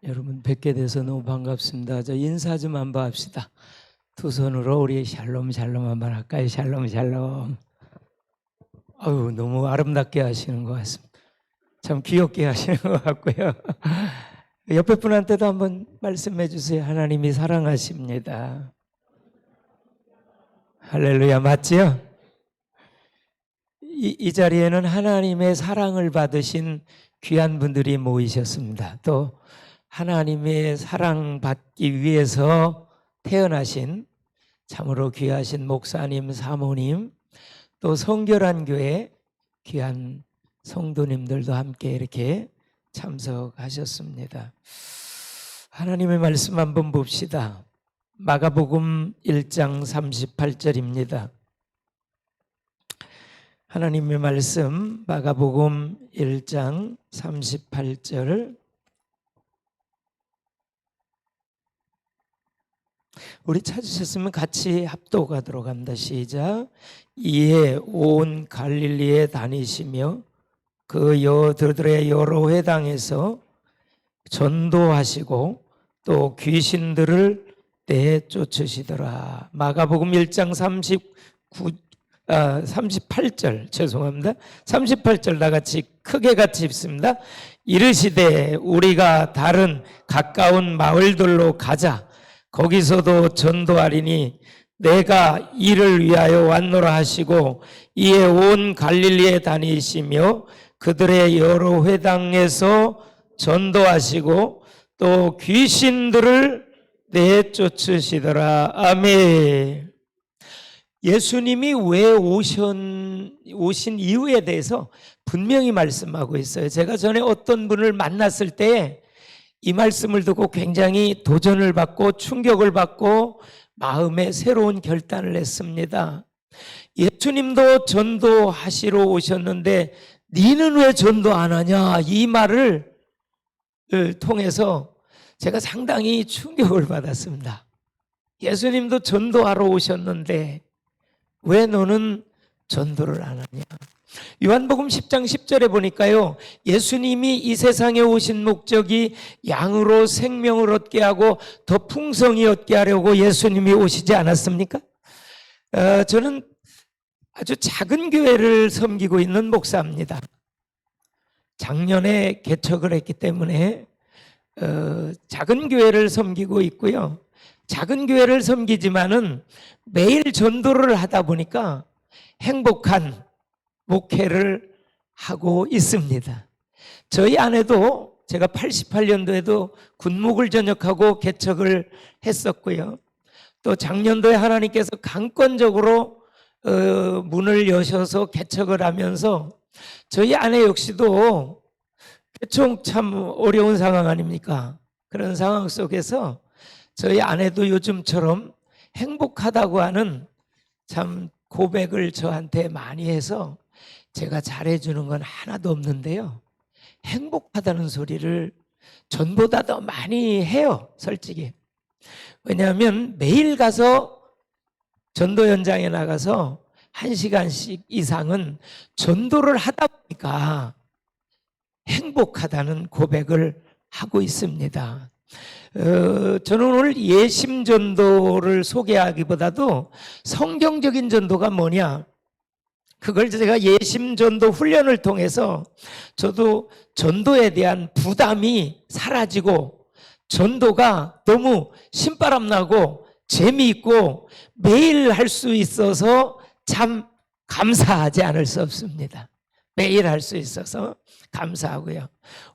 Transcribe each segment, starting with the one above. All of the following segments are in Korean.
여러분 뵙게 돼서 너무 반갑습니다. 저 인사 좀 한번 합시다. 두 손으로 우리 샬롬 샬롬 한번 할까요? 샬롬 샬롬. 아유, 너무 아름답게 하시는 것 같습니다. 참 귀엽게 하시는 것 같고요. 옆에 분한테도 한번 말씀해 주세요. 하나님이 사랑하십니다. 할렐루야, 맞지요? 이 자리에는 하나님의 사랑을 받으신 귀한 분들이 모이셨습니다. 또 하나님의 사랑받기 위해서 태어나신 참으로 귀하신 목사님, 사모님, 또 성결한 교회 귀한 성도님들도 함께 이렇게 참석하셨습니다. 하나님의 말씀 한번 봅시다. 마가복음 1장 38절입니다. 하나님의 말씀 마가복음 1장 38절. 우리 찾으셨으면 같이 합독하도록 합니다. 시작. 이에 온 갈릴리에 다니시며 그 여들의 여러 회당에서 전도하시고 또 귀신들을 내쫓으시더라. 마가복음 1장 38절 죄송합니다. 38절 다 같이 크게 같이 읽습니다. 이르시되 우리가 다른 가까운 마을들로 가자. 거기서도 전도하리니 내가 이를 위하여 왔노라 하시고 이에 온 갈릴리에 다니시며 그들의 여러 회당에서 전도하시고 또 귀신들을 내쫓으시더라. 아멘. 예수님이 왜 오신 이유에 대해서 분명히 말씀하고 있어요. 제가 전에 어떤 분을 만났을 때 이 말씀을 듣고 굉장히 도전을 받고 충격을 받고 마음에 새로운 결단을 했습니다. 예수님도 전도하시러 오셨는데 니는 왜 전도 안 하냐? 이 말을 통해서 제가 상당히 충격을 받았습니다. 예수님도 전도하러 오셨는데 왜 너는 전도를 안 하냐? 요한복음 10장 10절에 보니까요, 예수님이 이 세상에 오신 목적이 양으로 생명을 얻게 하고 더 풍성히 얻게 하려고 예수님이 오시지 않았습니까? 저는 아주 작은 교회를 섬기고 있는 목사입니다. 작년에 개척을 했기 때문에 작은 교회를 섬기고 있고요. 작은 교회를 섬기지만은 매일 전도를 하다 보니까 행복한 목회를 하고 있습니다. 저희 아내도 제가 88년도에도 군목을 전역하고 개척을 했었고요. 또 작년도에 하나님께서 강권적으로 문을 여셔서 개척을 하면서 저희 아내 역시도 개척 참 어려운 상황 아닙니까? 그런 상황 속에서 저희 아내도 요즘처럼 행복하다고 하는 참 고백을 저한테 많이 해서 제가 잘해주는 건 하나도 없는데요. 행복하다는 소리를 전보다 더 많이 해요, 솔직히. 왜냐하면 매일 가서 전도 현장에 나가서 1시간씩 이상은 전도를 하다 보니까 행복하다는 고백을 하고 있습니다. 저는 오늘 예심 전도를 소개하기보다도 성경적인 전도가 뭐냐, 그걸 제가 예심 전도 훈련을 통해서 저도 전도에 대한 부담이 사라지고 전도가 너무 신바람 나고 재미있고 매일 할 수 있어서 참 감사하지 않을 수 없습니다. 매일 할 수 있어서 감사하고요.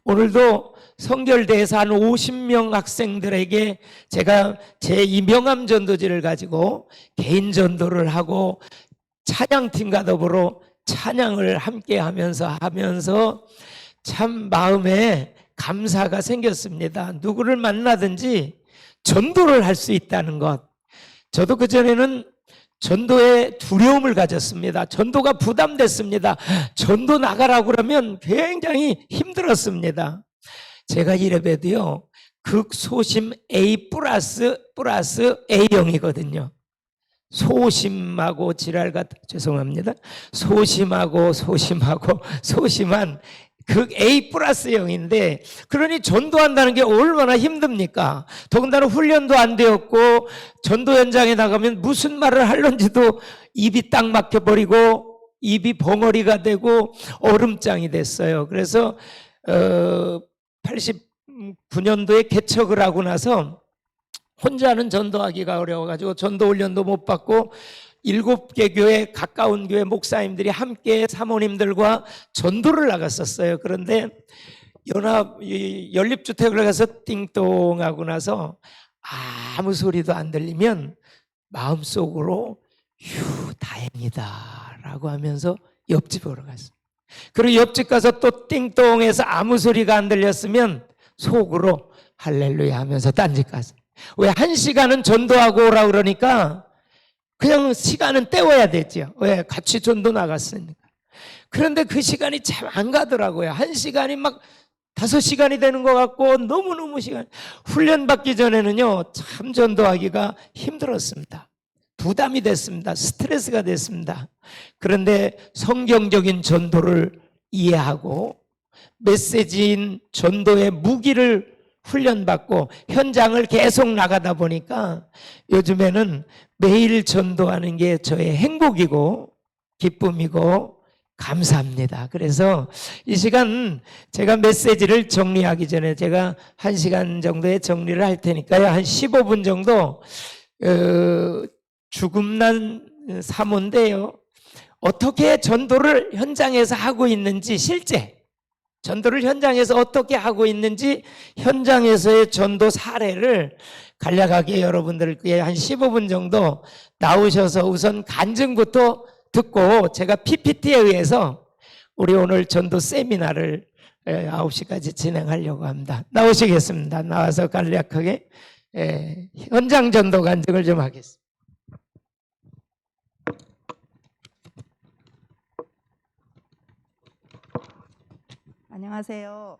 오늘도 성결대에서 한 50명 학생들에게 제가 제 이 명함 전도지를 가지고 개인 전도를 하고 찬양팀과 더불어 찬양을 함께 하면서 참 마음에 감사가 생겼습니다. 누구를 만나든지 전도를 할 수 있다는 것. 저도 그전에는 전도에 두려움을 가졌습니다. 전도가 부담됐습니다. 전도 나가라고 그러면 굉장히 힘들었습니다. 제가 이래봬도요, 극소심 A 플러스 A형이거든요. 소심하고 지랄 같은, 죄송합니다. 소심한 극 A 플러스 0인데, 그러니 전도한다는 게 얼마나 힘듭니까? 더군다나 훈련도 안 되었고 전도 현장에 나가면 무슨 말을 할런지도 입이 딱 막혀버리고 입이 벙어리가 되고 얼음장이 됐어요. 그래서 89년도에 개척을 하고 나서 혼자는 전도하기가 어려워가지고 전도 훈련도 못 받고 7개 교회, 가까운 교회 목사님들이 함께 사모님들과 전도를 나갔었어요. 그런데 연립주택을 가서 띵동하고 나서 아무 소리도 안 들리면 마음속으로 휴, 다행이다 라고 하면서 옆집으로 갔어요. 그리고 옆집 가서 또 띵동해서 아무 소리가 안 들렸으면 속으로 할렐루야 하면서 딴 집 갔어요. 왜? 1시간은 전도하고 오라 그러니까 그냥 시간은 때워야 되죠. 왜? 같이 전도 나갔으니까. 그런데 그 시간이 참 안 가더라고요. 1시간이 막 5시간이 되는 것 같고 너무너무 시간. 훈련 받기 전에는요, 참 전도하기가 힘들었습니다. 부담이 됐습니다. 스트레스가 됐습니다. 그런데 성경적인 전도를 이해하고 메시지인 전도의 무기를 훈련받고 현장을 계속 나가다 보니까 요즘에는 매일 전도하는 게 저의 행복이고 기쁨이고 감사합니다. 그래서 이 시간 제가 메시지를 정리하기 전에 제가 1시간 정도의 정리를 할 테니까요. 한 15분 정도 죽음난 사모인데요. 어떻게 전도를 현장에서 하고 있는지, 실제 전도를 현장에서 어떻게 하고 있는지 현장에서의 전도 사례를 간략하게 여러분들께 한 15분 정도 나오셔서 우선 간증부터 듣고 제가 PPT에 의해서 우리 오늘 전도 세미나를 9시까지 진행하려고 합니다. 나오시겠습니다. 나와서 간략하게 현장 전도 간증을 좀 하겠습니다. 안녕하세요.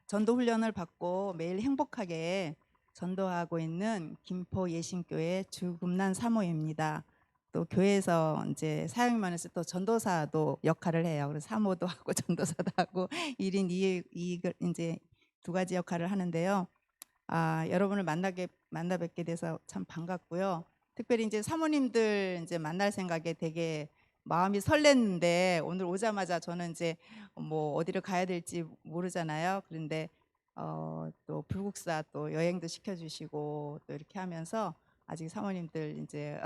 전도 훈련을 받고 매일 행복하게 전도하고 있는 김포 예신교회 주금난 사모입니다. 또 교회에서 이제 사역이 많아서 또 전도사도 역할을 해요. 그래서 사모도 하고 전도사도 하고 1인 2을 이제 2가지 역할을 하는데요. 여러분을 만나 뵙게 돼서 참 반갑고요. 특별히 이제 사모님들 이제 만날 생각에 되게 마음이 설렜는데 오늘 오자마자 저는 이제 뭐 어디를 가야 될지 모르잖아요. 그런데 또 불국사 또 여행도 시켜주시고 또 이렇게 하면서 아직 사모님들 이제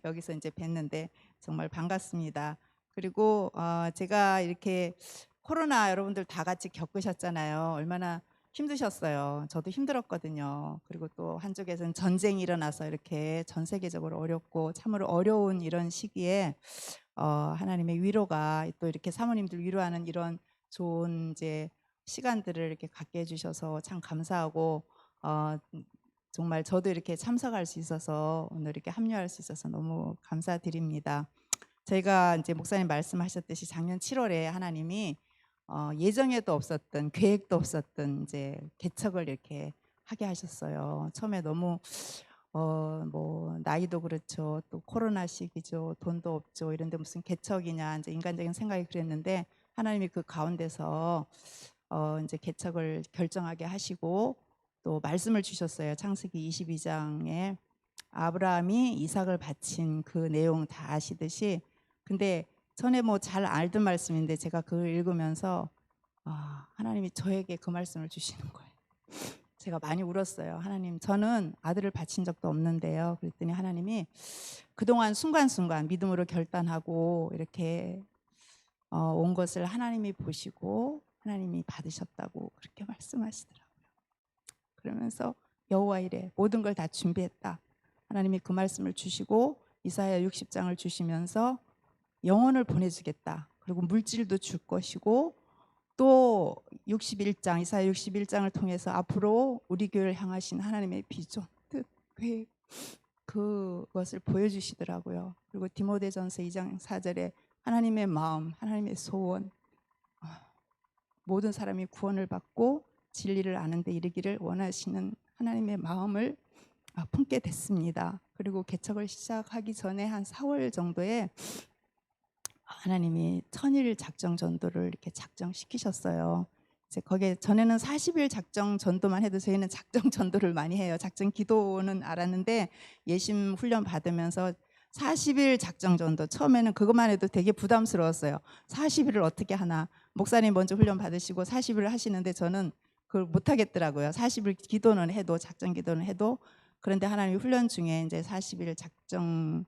여기서 이제 뵀는데 정말 반갑습니다. 그리고 제가 이렇게 코로나 여러분들 다 같이 겪으셨잖아요. 얼마나 힘드셨어요. 저도 힘들었거든요. 그리고 또 한쪽에서는 전쟁이 일어나서 이렇게 전 세계적으로 어렵고 참으로 어려운 이런 시기에 하나님의 위로가 또 이렇게 사모님들 위로하는 이런 좋은 이제 시간들을 이렇게 갖게 해주셔서 참 감사하고 정말 저도 이렇게 참석할 수 있어서 오늘 이렇게 합류할 수 있어서 너무 감사드립니다. 저희가 이제 목사님 말씀하셨듯이 작년 7월에 하나님이 예정에도 없었던 계획도 없었던 이제 개척을 이렇게 하게 하셨어요. 처음에 너무 뭐 나이도 그렇죠. 또 코로나 시기죠. 돈도 없죠. 이런데 무슨 개척이냐 이제 인간적인 생각이 그랬는데 하나님이 그 가운데서 이제 개척을 결정하게 하시고 또 말씀을 주셨어요. 창세기 22장에 아브라함이 이삭을 바친 그 내용 다 아시듯이 근데 전에 뭐 잘 알던 말씀인데 제가 그걸 읽으면서 하나님이 저에게 그 말씀을 주시는 거예요. 제가 많이 울었어요. 하나님, 저는 아들을 바친 적도 없는데요. 그랬더니 하나님이 그동안 순간순간 믿음으로 결단하고 이렇게 온 것을 하나님이 보시고 하나님이 받으셨다고 그렇게 말씀하시더라고요. 그러면서 여호와 이래 모든 걸 다 준비했다. 하나님이 그 말씀을 주시고 이사야 60장을 주시면서 영혼을 보내주겠다. 그리고 물질도 줄 것이고 또 61장 이사야 61장을 통해서 앞으로 우리 교회를 향하신 하나님의 비전, 뜻, 계획 그것을 보여주시더라고요. 그리고 디모데전서 2장 4절에 하나님의 마음, 하나님의 소원 모든 사람이 구원을 받고 진리를 아는 데 이르기를 원하시는 하나님의 마음을 품게 됐습니다. 그리고 개척을 시작하기 전에 한 4월 정도에 하나님이 천일 작정 전도를 이렇게 작정시키셨어요. 이제 거기에 전에는 40일 작정 전도만 해도 저희는 작정 전도를 많이 해요. 작정 기도는 알았는데 예심 훈련 받으면서 40일 작정 전도 처음에는 그것만 해도 되게 부담스러웠어요. 40일을 어떻게 하나. 목사님 먼저 훈련 받으시고 40일을 하시는데 저는 그걸 못 하겠더라고요. 40일 기도는 해도 작정 기도는 해도 그런데 하나님이 훈련 중에 이제 40일 작정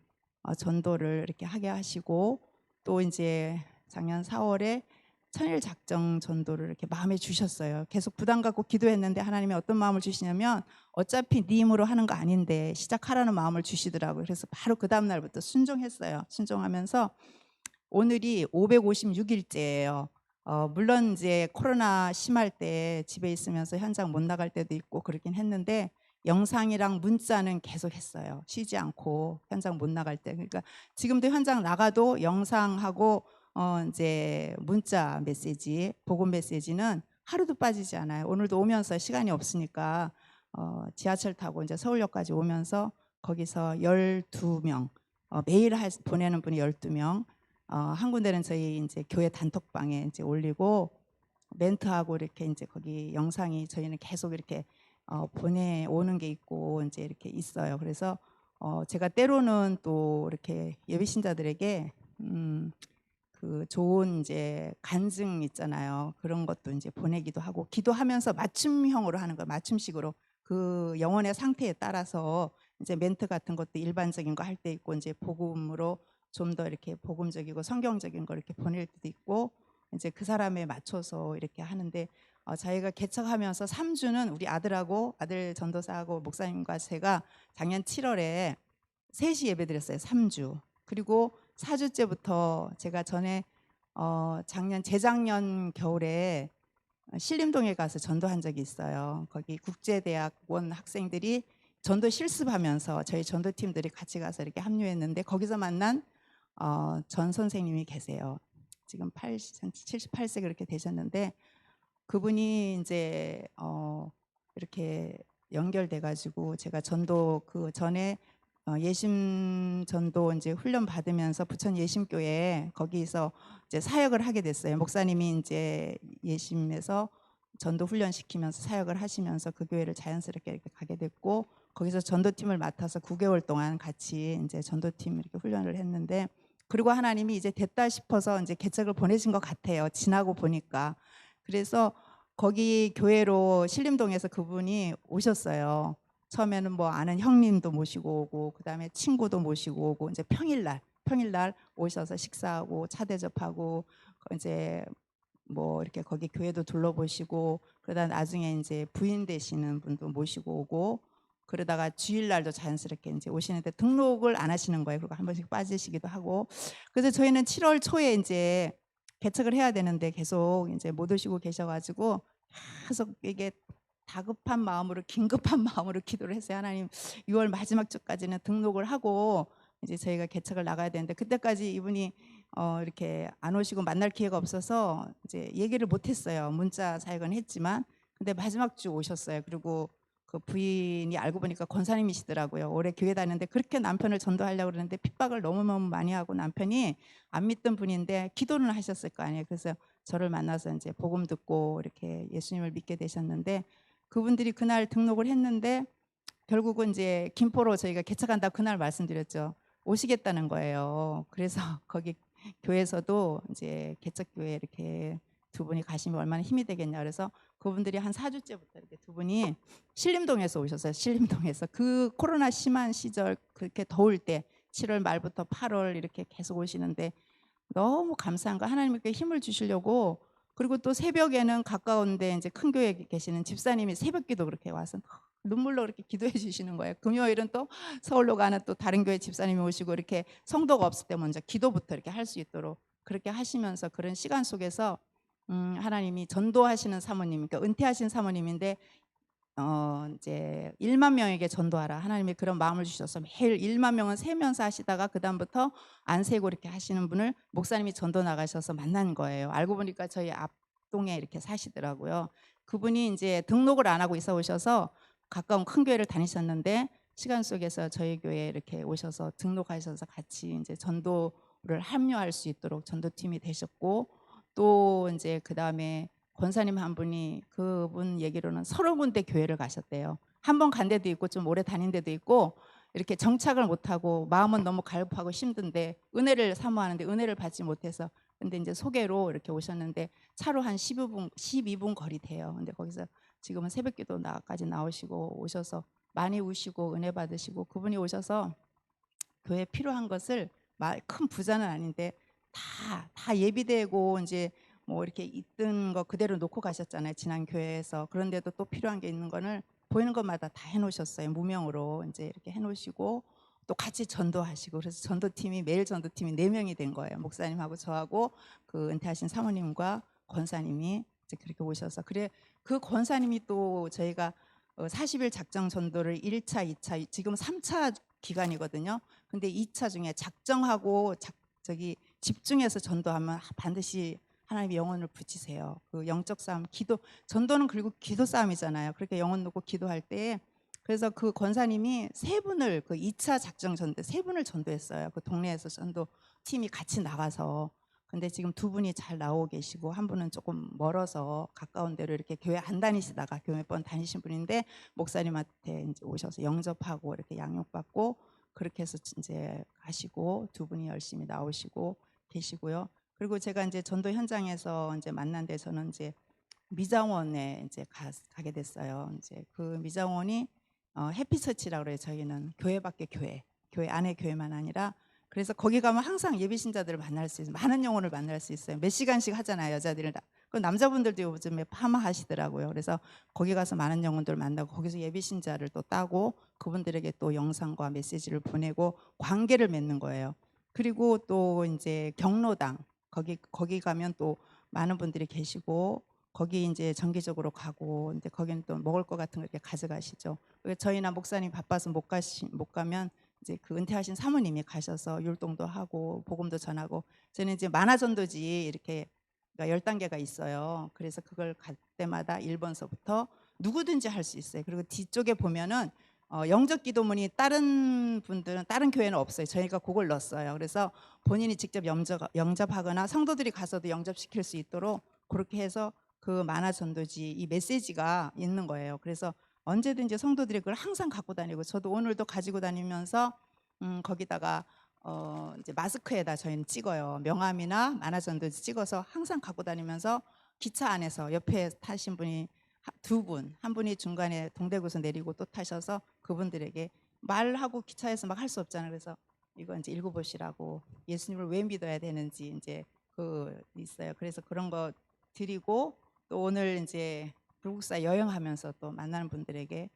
전도를 이렇게 하게 하시고 또 이제 작년 4월에 천일 작정 전도를 이렇게 마음에 주셨어요. 계속 부담 갖고 기도했는데 하나님이 어떤 마음을 주시냐면 어차피 네 힘으로 하는 거 아닌데 시작하라는 마음을 주시더라고요. 그래서 바로 그 다음 날부터 순종했어요. 순종하면서 오늘이 556일째예요. 물론 이제 코로나 심할 때 집에 있으면서 현장 못 나갈 때도 있고 그러긴 했는데 영상이랑 문자는 계속 했어요. 쉬지 않고 현장 못 나갈 때. 그러니까 지금도 현장 나가도 영상하고 이제 문자 메시지, 복음 메시지는 하루도 빠지지 않아요. 오늘도 오면서 시간이 없으니까 지하철 타고 이제 서울역까지 오면서 거기서 12명 매일 보내는 분이 12명 한 군데는 저희 이제 교회 단톡방에 이제 올리고 멘트하고 이렇게 이제 거기 영상이 저희는 계속 이렇게 보내오는 게 있고 이제 이렇게 있어요. 그래서 제가 때로는 또 이렇게 예비 신자들에게 그 좋은 이제 간증 있잖아요. 그런 것도 이제 보내기도 하고 기도하면서 맞춤형으로 하는 거 맞춤식으로 그 영혼의 상태에 따라서 이제 멘트 같은 것도 일반적인 거 할 때 있고 이제 복음으로 좀 더 이렇게 복음적이고 성경적인 거 이렇게 보낼 때도 있고 이제 그 사람에 맞춰서 이렇게 하는데 저희가 개척하면서 3주는 우리 아들하고 아들 전도사하고 목사님과 제가 작년 7월에 셋이 예배드렸어요. 3주. 그리고 4주째부터 제가 전에 작년 재작년 겨울에 신림동에 가서 전도한 적이 있어요. 거기 국제대학원 학생들이 전도 실습하면서 저희 전도팀들이 같이 가서 이렇게 합류했는데 거기서 만난 전 선생님이 계세요. 지금 78세 그렇게 되셨는데 그분이 이제 이렇게 연결돼 가지고 제가 전도 그 전에 예심 전도 이제 훈련 받으면서 부천 예심교회 거기서 이제 사역을 하게 됐어요. 목사님이 이제 예심에서 전도 훈련 시키면서 사역을 하시면서 그 교회를 자연스럽게 이렇게 가게 됐고 거기서 전도팀을 맡아서 9개월 동안 같이 이제 전도팀 이렇게 훈련을 했는데 그리고 하나님이 이제 됐다 싶어서 이제 개척을 보내신 것 같아요. 지나고 보니까. 그래서 거기 교회로 신림동에서 그분이 오셨어요. 처음에는 뭐 아는 형님도 모시고 오고 그다음에 친구도 모시고 오고 이제 평일날 오셔서 식사하고 차 대접하고 이제 뭐 이렇게 거기 교회도 둘러보시고 그러다 나중에 이제 부인 되시는 분도 모시고 오고 그러다가 주일날도 자연스럽게 이제 오시는데 등록을 안 하시는 거예요. 그리고 한 번씩 빠지시기도 하고 그래서 저희는 7월 초에 이제 개척을 해야 되는데 계속 이제 못 오시고 계셔가지고 계속 이게 다급한 마음으로 긴급한 마음으로 기도를 했어요. 하나님 6월 마지막 주까지는 등록을 하고 이제 저희가 개척을 나가야 되는데 그때까지 이분이 이렇게 안 오시고 만날 기회가 없어서 이제 얘기를 못 했어요. 문자 사역은 했지만 근데 마지막 주 오셨어요. 그리고 그 부인이 알고 보니까 권사님이시더라고요. 올해 교회 다녔는데 그렇게 남편을 전도하려고 그러는데 핍박을 너무너무 많이 하고 남편이 안 믿던 분인데 기도는 하셨을 거 아니에요. 그래서 저를 만나서 이제 복음 듣고 이렇게 예수님을 믿게 되셨는데 그분들이 그날 등록을 했는데 결국은 이제 김포로 저희가 개척한다 그날 말씀드렸죠. 오시겠다는 거예요. 그래서 거기 교회에서도 이제 개척교회 이렇게 두 분이 가시면 얼마나 힘이 되겠냐 그래서 그분들이 한 4주째부터 이렇게 두 분이 신림동에서 오셨어요. 신림동에서 그 코로나 심한 시절 그렇게 더울 때 7월 말부터 8월 이렇게 계속 오시는데 너무 감사한 거 하나님께 힘을 주시려고 그리고 또 새벽에는 가까운데 이제 큰 교회에 계시는 집사님이 새벽기도 그렇게 와서 눈물로 그렇게 기도해 주시는 거예요. 금요일은 또 서울로 가는 또 다른 교회 집사님이 오시고 이렇게 성도가 없을 때 먼저 기도부터 이렇게 할 수 있도록 그렇게 하시면서 그런 시간 속에서 하나님이 전도하시는 사모님, 그러니까 은퇴하신 사모님인데 이제 1만 명에게 전도하라. 하나님이 그런 마음을 주셔서 매일 1만 명은 세면서 하시다가 그다음부터 안 세고 이렇게 하시는 분을 목사님이 전도 나가셔서 만난 거예요. 알고 보니까 저희 앞동에 이렇게 사시더라고요. 그분이 이제 등록을 안 하고 이사 오셔서 가까운 큰 교회를 다니셨는데 시간 속에서 저희 교회에 이렇게 오셔서 등록하셔서 같이 이제 전도 합류할 수 있도록 전도팀이 되셨고, 또 이제 그다음에 권사님 한 분이 그분 얘기로는 30군데 교회를 가셨대요. 한 번 간 데도 있고 좀 오래 다닌 데도 있고, 이렇게 정착을 못하고 마음은 너무 갈급하고 힘든데 은혜를 사모하는데 은혜를 받지 못해서, 근데 이제 소개로 이렇게 오셨는데 차로 한 12분 거리 돼요. 근데 거기서 지금은 새벽기도까지 나오시고 오셔서 많이 우시고 은혜 받으시고, 그분이 오셔서 교회에 필요한 것을, 큰 부자는 아닌데 다 예비되고 이제 뭐 이렇게 있던 거 그대로 놓고 가셨잖아요, 지난 교회에서. 그런데도 또 필요한 게 있는 거를 보이는 것마다 다 해놓으셨어요. 무명으로 이제 이렇게 해놓으시고 또 같이 전도하시고, 그래서 전도팀이, 매일 전도팀이 4명이 된 거예요. 목사님하고 저하고 그 은퇴하신 사모님과 권사님이 이제 그렇게 오셔서, 그래 그 권사님이 또 저희가 40일 작정 전도를 1차, 2차, 지금 3차 기간이거든요. 근데 2차 중에 작정하고 저기 집중해서 전도하면 반드시 하나님이 영혼을 붙이세요. 그 영적 싸움, 기도, 전도는 그리고 기도 싸움이잖아요. 그렇게 영혼 놓고 기도할 때, 그래서 그 권사님이 3분을, 그 2차 작정 전도 3분을 전도했어요. 그 동네에서 전도 팀이 같이 나가서. 근데 지금 2분이 잘 나오고 계시고, 한 분은 조금 멀어서 가까운 데로 이렇게 교회 안 다니시다가 교회 몇 번 다니신 분인데, 목사님한테 이제 오셔서 영접하고 이렇게 양육받고 그렇게 해서 이제 가시고, 2분이 열심히 나오시고 계시고요. 그리고 제가 이제 전도 현장에서 이제 만난 데, 저는 이제 미장원에 이제 가게 됐어요. 이제 그 미장원이 해피처치라고 그래요. 저희는 교회 밖에 교회 안에 교회만 아니라. 그래서 거기 가면 항상 예비 신자들을 만날 수 있어요. 많은 영혼을 만날 수 있어요. 몇 시간씩 하잖아요, 여자들은. 그 남자분들도 요즘에 파마하시더라고요. 그래서 거기 가서 많은 영혼들을 만나고, 거기서 예비 신자를 또 따고 그분들에게 또 영상과 메시지를 보내고 관계를 맺는 거예요. 그리고 또 이제 경로당, 거기 가면 또 많은 분들이 계시고, 거기 이제 정기적으로 가고, 이제 거기는 또 먹을 것 같은 거 이렇게 가져가시죠. 저희나 목사님 바빠서 못 가면 이제 그 은퇴하신 사모님이 가셔서 율동도 하고 복음도 전하고. 저는 이제 만화전도지 이렇게 10단계가 있어요. 그래서 그걸 갈 때마다 1번서부터 누구든지 할 수 있어요. 그리고 뒤쪽에 보면은 영접 기도문이 다른 분들은, 다른 교회는 없어요. 저희가 그걸 넣었어요. 그래서 본인이 직접 영접하거나 성도들이 가서도 영접시킬 수 있도록 그렇게 해서 그 만화전도지 이 메시지가 있는 거예요. 그래서 언제든지 성도들이 그걸 항상 갖고 다니고, 저도 오늘도 가지고 다니면서 거기다가 이제 마스크에다 저희는 찍어요. 명함이나 만화전도지 찍어서 항상 갖고 다니면서, 기차 안에서 옆에 타신 분이 2분, 한 분이 중간에 동대구에서 내리고 또 타셔서 그분들에게 말하고 기차에서 막 할 수 없잖아요. 그래서 이거 이제 읽어보시라고, 예수님을 왜 믿어야 되는지 이제 그 있어요. 그래서 그런 거 드리고, 또 오늘 이제 불국사 여행하면서 또 만나는 분들에게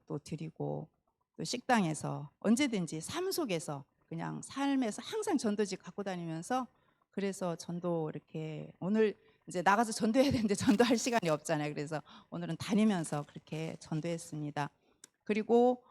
또 드리고, 또 식당에서 언제든지 삶 속에서 그냥 삶에서 항상 전도지 갖고 다니면서, 그래서 전도 이렇게 오늘 이제 나가서 전도해야 되는데 전도할 시간이 없잖아요. 그래서 오늘은 다니면서 그렇게 전도했습니다. 그리고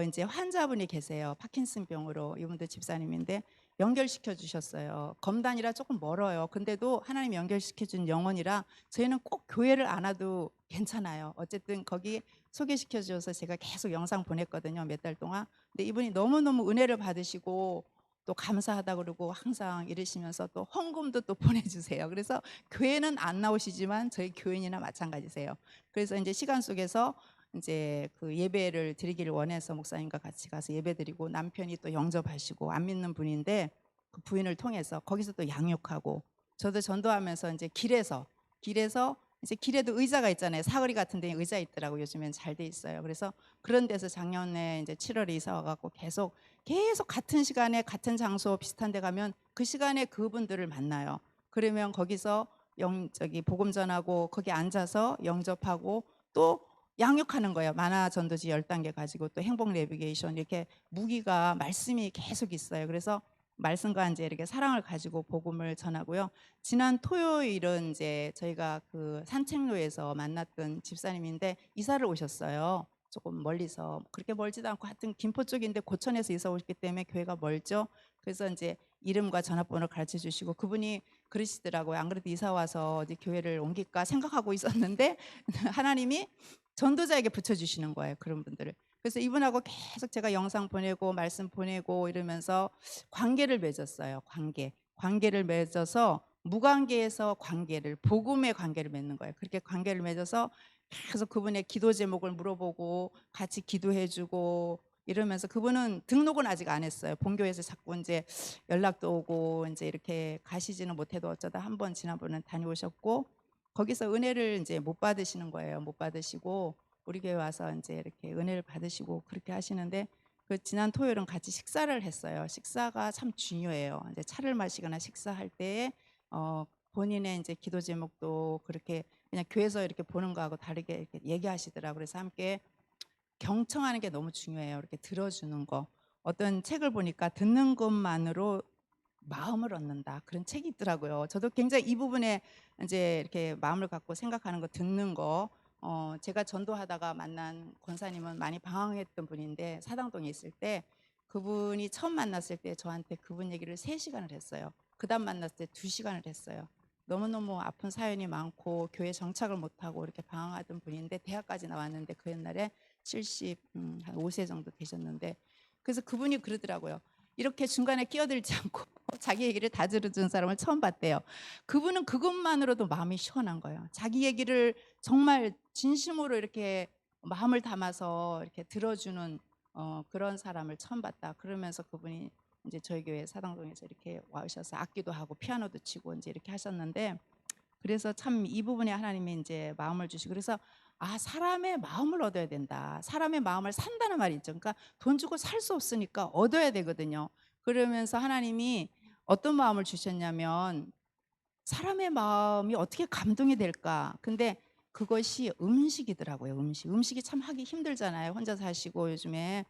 이제 환자분이 계세요. 파킨슨병으로. 이분도 집사님인데 연결시켜 주셨어요. 검단이라 조금 멀어요. 근데도 하나님 연결시켜 준 영혼이라 저희는 꼭 교회를 안 와도 괜찮아요. 어쨌든 거기 소개시켜 주셔서 제가 계속 영상 보냈거든요, 몇 달 동안. 근데 이분이 너무너무 은혜를 받으시고 또 감사하다 그러고 항상 이러시면서 또 헌금도 또 보내주세요. 그래서 교회는 안 나오시지만 저희 교인이나 마찬가지세요. 그래서 이제 시간 속에서 이제 그 예배를 드리기를 원해서 목사님과 같이 가서 예배드리고, 남편이 또 영접하시고 안 믿는 분인데 그 부인을 통해서 거기서 또 양육하고, 저도 전도하면서 이제 길에서 이제 길에도 의자가 있잖아요. 사거리 같은 데 의자 있더라고. 요즘엔 잘 돼 있어요. 그래서 그런 데서 작년에 이제 7월에 이사 와갖고 계속 같은 시간에 같은 장소 비슷한 데 가면 그 시간에 그분들을 만나요. 그러면 거기서 저기 복음 전하고 거기 앉아서 영접하고 또 양육하는 거예요. 만화 전도지 10단계 가지고 또 행복 내비게이션, 이렇게 무기가 말씀이 계속 있어요. 그래서 말씀과 이제 이렇게 사랑을 가지고 복음을 전하고요. 지난 토요일은 이제 저희가 그 산책로에서 만났던 집사님인데 이사를 오셨어요. 조금 멀리서, 그렇게 멀지도 않고 하여튼 김포 쪽인데 고천에서 이사 오셨기 때문에 교회가 멀죠. 그래서 이제 이름과 전화번호를 가르쳐 주시고, 그분이 그러시더라고요. 안 그래도 이사 와서 이제 교회를 옮길까 생각하고 있었는데 하나님이 전도자에게 붙여주시는 거예요, 그런 분들을. 그래서 이분하고 계속 제가 영상 보내고 말씀 보내고 이러면서 관계를 맺었어요. 관계를 맺어서 무관계에서 관계를, 복음의 관계를 맺는 거예요. 그렇게 관계를 맺어서 계속 그분의 기도 제목을 물어보고 같이 기도해 주고 이러면서, 그분은 등록은 아직 안 했어요. 본교에서 자꾸 이제 연락도 오고 이제 이렇게 가시지는 못해도 어쩌다 한 번 지난번은 다녀오셨고, 거기서 은혜를 이제 못 받으시는 거예요. 못 받으시고 우리 교회 와서 이제 이렇게 은혜를 받으시고 그렇게 하시는데, 그 지난 토요일은 같이 식사를 했어요. 식사가 참 중요해요. 이제 차를 마시거나 식사할 때에 본인의 이제 기도 제목도 그렇게 그냥 교회에서 이렇게 보는 거하고 다르게 이렇게 얘기하시더라고요. 그래서 함께 경청하는 게 너무 중요해요. 이렇게 들어주는 거. 어떤 책을 보니까 듣는 것만으로 마음을 얻는다, 그런 책이 있더라고요. 저도 굉장히 이 부분에 이제 이렇게 마음을 갖고 생각하는 거, 듣는 거. 제가 전도하다가 만난 권사님은 많이 방황했던 분인데, 사당동에 있을 때 그분이 처음 만났을 때 저한테 그분 얘기를 3시간을 했어요. 그다음 만났을 때 2시간을 했어요. 너무너무 아픈 사연이 많고 교회 정착을 못하고 이렇게 방황하던 분인데, 대학까지 나왔는데 그 옛날에 75세 정도 되셨는데, 그래서 그분이 그러더라고요. 이렇게 중간에 끼어들지 않고 자기 얘기를 다 들어주는 사람을 처음 봤대요. 그분은 그것만으로도 마음이 시원한 거예요. 자기 얘기를 정말 진심으로 이렇게 마음을 담아서 이렇게 들어주는 그런 사람을 처음 봤다. 그러면서 그분이 이제 저희 교회 사당동에서 이렇게 와셔서 악기도 하고 피아노도 치고 이제 이렇게 하셨는데, 그래서 참 이 부분에 하나님이 이제 마음을 주시고, 그래서 사람의 마음을 얻어야 된다. 사람의 마음을 산다는 말이 있죠. 그러니까 돈 주고 살 수 없으니까 얻어야 되거든요. 그러면서 하나님이 어떤 마음을 주셨냐면, 사람의 마음이 어떻게 감동이 될까? 근데 그것이 음식이더라고요. 음식이 참 하기 힘들잖아요. 혼자 사시고 요즘에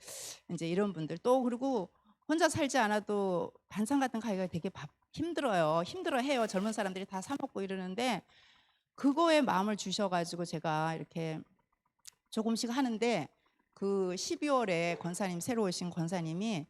이제 이런 분들 또, 그리고 혼자 살지 않아도 반찬 같은 거 하기가 되게 힘들어요. 힘들어해요. 젊은 사람들이 다 사 먹고 이러는데, 그거에 마음을 주셔가지고 제가 이렇게 조금씩 하는데, 그 12월에 권사님, 새로 오신 권사님이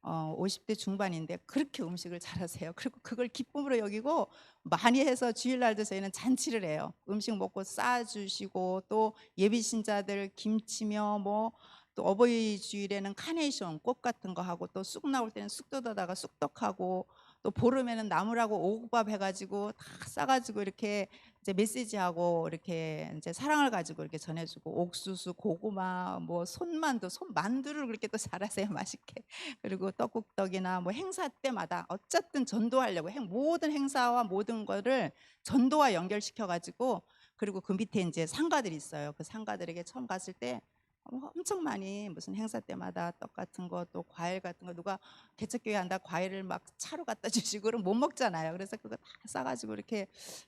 50대 중반인데 그렇게 음식을 잘하세요. 그리고 그걸 기쁨으로 여기고 많이 해서 주일날도 저희는 잔치를 해요. 음식 먹고 싸주시고, 또 예비 신자들 김치며 뭐, 또 어버이 주일에는 카네이션 꽃 같은 거 하고, 또 쑥 나올 때는 쑥 뜯어다가 쑥떡하고, 또 보름에는 나물하고 오곡밥 해가지고 다 싸가지고 이렇게 이제 메시지하고 이렇게 이제 사랑을 가지고 이렇게 전해주고, 옥수수, 고구마, 뭐 손만두를 그렇게 또 잘하세요. 맛있게. 그리고 떡국떡이나 뭐 행사 때마다 어쨌든 전도하려고 모든 행사와 모든 거를 전도와 연결시켜 가지고, 그리고 그 밑에 이제 상가들이 있어요. 그 상가들에게 처음 갔을 때 엄청 많이 무슨 행사 때마다 떡 같은 거, 또 과일 같은 거, 누가 개척교회 한다 과일을 막 차로 갖다 주시고 그럼 못 먹잖아요. 그래서 그거 다 싸가지고 이렇게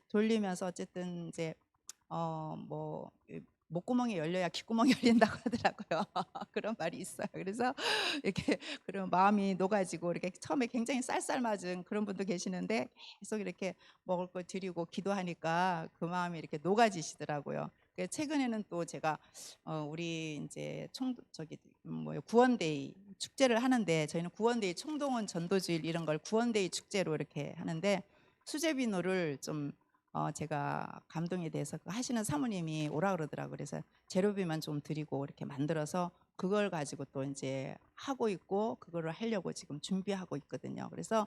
돌리면서, 어쨌든 이제 뭐 목구멍이 열려야 귓구멍이 열린다고 하더라고요. 그런 말이 있어요. 그래서 이렇게 그런 마음이 녹아지고, 이렇게 처음에 굉장히 쌀쌀맞은 그런 분도 계시는데 계속 이렇게 먹을 거 드리고 기도하니까 그 마음이 이렇게 녹아지시더라고요. 최근에는 또 제가 우리 이제 뭐요, 구원데이 축제를 하는데, 저희는 구원데이 총동원 전도주일 이런 걸 구원데이 축제로 이렇게 하는데, 수제비노를 좀 제가 감동이 돼서 그 하시는 사모님이 오라 그러더라고요. 그래서 재료비만 좀 드리고 이렇게 만들어서 그걸 가지고 또 이제 하고 있고, 그거를 하려고 지금 준비하고 있거든요. 그래서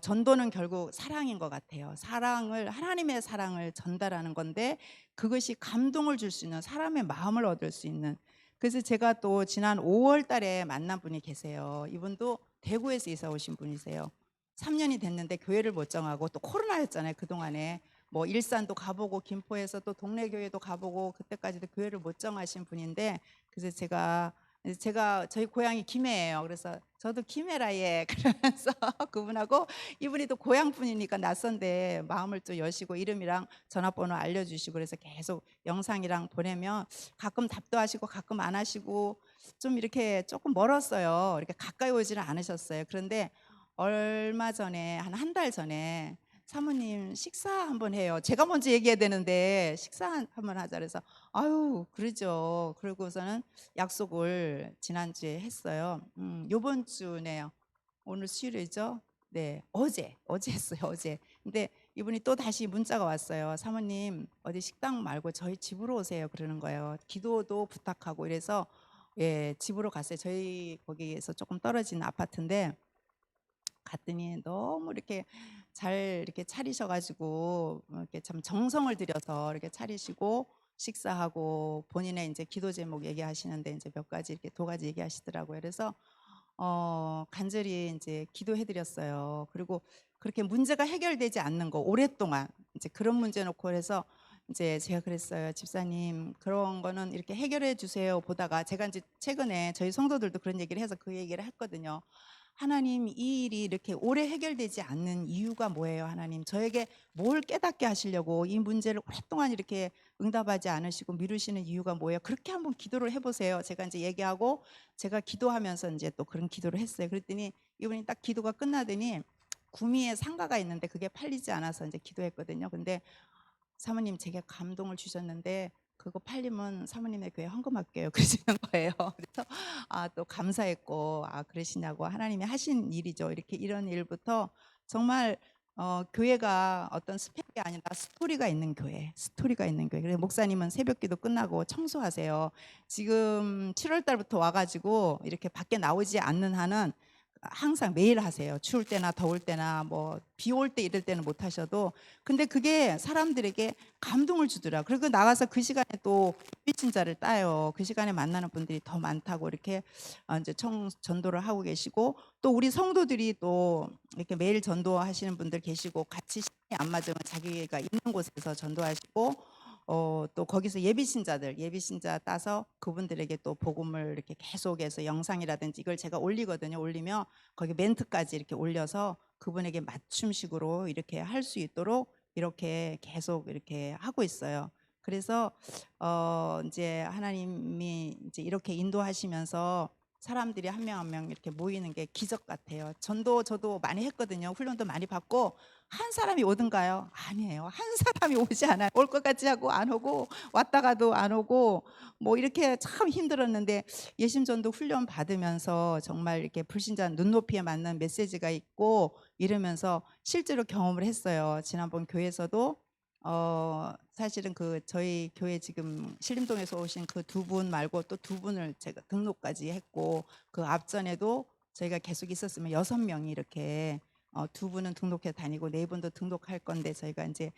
전도는 결국 사랑인 것 같아요. 하나님의 사랑을 전달하는 건데, 그것이 감동을 줄 수 있는, 사람의 마음을 얻을 수 있는. 그래서 제가 또 지난 5월 달에 만난 분이 계세요. 이분도 대구에서 이사 오신 분이세요. 3년이 됐는데 교회를 못 정하고, 또 코로나였잖아요. 그동안에 뭐 일산도 가보고 김포에서 또 동네 교회도 가보고, 그때까지도 교회를 못 정하신 분인데, 그래서 제가 저희 고향이 김해예요. 그래서 저도 김해라 예 그러면서 그분하고, 이분이 또 고향 분이니까 낯선데 마음을 또 여시고 이름이랑 전화번호 알려주시고, 그래서 계속 영상이랑 보내면 가끔 답도 하시고 가끔 안 하시고, 좀 이렇게 조금 멀었어요. 이렇게 가까이 오지는 않으셨어요. 그런데 얼마 전에, 한 달 전에 사모님 식사 한번 해요. 제가 먼저 얘기해야 되는데 식사 한번 하자 그래서, 아유 그러죠. 그러고서는 약속을 지난주에 했어요. 요번 주네요. 오늘 수요일이죠. 네, 어제 했어요. 어제. 근데 이분이 또 다시 문자가 왔어요. 사모님 어디 식당 말고 저희 집으로 오세요 그러는 거예요. 기도도 부탁하고. 이래서 예, 집으로 갔어요. 저희 거기에서 조금 떨어진 아파트인데 갔더니 너무 이렇게 잘 이렇게 차리셔가지고 이렇게 참 정성을 들여서 이렇게 차리시고 식사하고 본인의 이제 기도 제목 얘기하시는데 이제 몇 가지 이렇게 두 가지 얘기하시더라고요. 그래서 간절히 이제 기도해드렸어요. 그리고 그렇게 문제가 해결되지 않는 거 오랫동안 이제 그런 문제 놓고 그래서 이제 제가 그랬어요. 집사님 그런 거는 이렇게 해결해 주세요 보다가 제가 이제 최근에 저희 성도들도 그런 얘기를 해서 그 얘기를 했거든요. 하나님 이 일이 이렇게 오래 해결되지 않는 이유가 뭐예요? 하나님 저에게 뭘 깨닫게 하시려고 이 문제를 오랫동안 이렇게 응답하지 않으시고 미루시는 이유가 뭐예요? 그렇게 한번 기도를 해보세요. 제가 이제 얘기하고 제가 기도하면서 이제 또 그런 기도를 했어요. 그랬더니 이분이 딱 기도가 끝나더니 구미에 상가가 있는데 그게 팔리지 않아서 이제 기도했거든요. 근데 사모님 제게 감동을 주셨는데 그거 팔리면 사모님의 교회 헌금할게요. 그러시는 거예요. 그래서 또 감사했고 그러시냐고 하나님이 하신 일이죠. 이렇게 이런 일부터 정말 교회가 어떤 스펙이 아니라 스토리가 있는 교회, 스토리가 있는 교회. 그래서 목사님은 새벽기도 끝나고 청소하세요. 지금 7월 달부터 와가지고 이렇게 밖에 나오지 않는 한은 항상 매일 하세요. 추울 때나 더울 때나 뭐 비 올 때 이럴 때는 못 하셔도 근데 그게 사람들에게 감동을 주더라. 그리고 나가서 그 시간에 또 비친자를 따요. 그 시간에 만나는 분들이 더 많다고 이렇게 이제 전도를 하고 계시고 또 우리 성도들이 또 이렇게 매일 전도하시는 분들 계시고 같이 시간이 안 맞으면 자기가 있는 곳에서 전도하시고 또 거기서 예비신자 따서 그분들에게 또 복음을 이렇게 계속해서 영상이라든지 이걸 제가 올리거든요. 올리면 거기 멘트까지 이렇게 올려서 그분에게 맞춤식으로 이렇게 할 수 있도록 이렇게 계속 이렇게 하고 있어요. 그래서 이제 하나님이 이제 이렇게 인도하시면서 사람들이 한 명 한 명 이렇게 모이는 게 기적 같아요. 전도 저도 많이 했거든요. 훈련도 많이 받고 한 사람이 오든가요? 아니에요. 한 사람이 오지 않아요. 올 것 같지 하고 안 오고 왔다가도 안 오고 뭐 이렇게 참 힘들었는데 예심전도 훈련 받으면서 정말 이렇게 불신자 눈높이에 맞는 메시지가 있고 이러면서 실제로 경험을 했어요. 지난번 교회에서도 사실은 그 저희 교회 지금 신림동에서 오신 그 두 분 말고 또 두 분을 제가 등록까지 했고 그 앞전에도 저희가 계속 있었으면 6명이 이렇게 두 분은 등록해 다니고 네 분도 등록할 건데 저희가 이제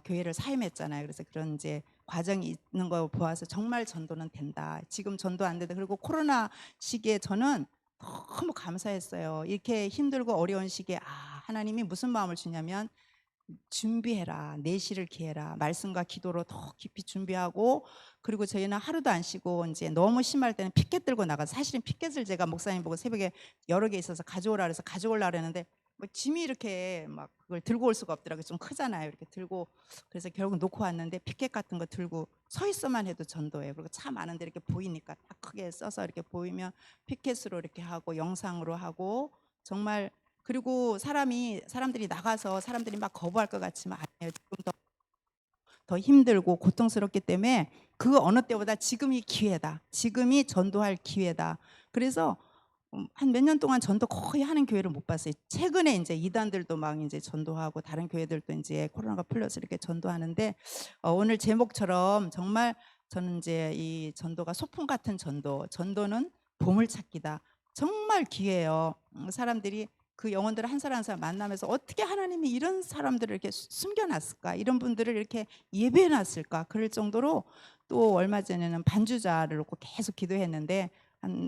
교회를 사임했잖아요. 그래서 그런 이제 과정이 있는 걸 보아서 정말 전도는 된다. 지금 전도 안 된다. 그리고 코로나 시기에 저는 너무 감사했어요. 이렇게 힘들고 어려운 시기에 하나님이 무슨 마음을 주냐면 준비해라. 내실을 기해라. 말씀과 기도로 더 깊이 준비하고 그리고 저희는 하루도 안 쉬고 이제 너무 심할 때는 피켓 들고 나가서 사실은 피켓을 제가 목사님 보고 새벽에 여러 개 있어서 가져오라 그래서 가져오려고 그랬는데 뭐 짐이 이렇게 막 그걸 들고 올 수가 없더라고요. 좀 크잖아요. 이렇게 들고 그래서 결국 놓고 왔는데 피켓 같은 거 들고 서 있어만 해도 전도예요. 그리고 차 많은데 이렇게 보이니까 딱 크게 써서 이렇게 보이면 피켓으로 이렇게 하고 영상으로 하고 정말 그리고 사람들이 나가서 사람들이 막 거부할 것 같지만 아니에요. 지금 더 힘들고 고통스럽기 때문에 그 어느 때보다 지금이 기회다. 지금이 전도할 기회다. 그래서 한 몇 년 동안 전도 거의 하는 교회를 못 봤어요. 최근에 이제 이단들도 막 이제 전도하고 다른 교회들도 이제 코로나가 풀려서 이렇게 전도하는데 오늘 제목처럼 정말 저는 이제 이 전도가 소풍 같은 전도는 보물찾기다. 정말 기회예요. 사람들이 그 영혼들을 한 사람 한 사람 만나면서 어떻게 하나님이 이런 사람들을 이렇게 숨겨놨을까? 이런 분들을 이렇게 예배해놨을까? 그럴 정도로 또 얼마 전에는 반주자를 놓고 계속 기도했는데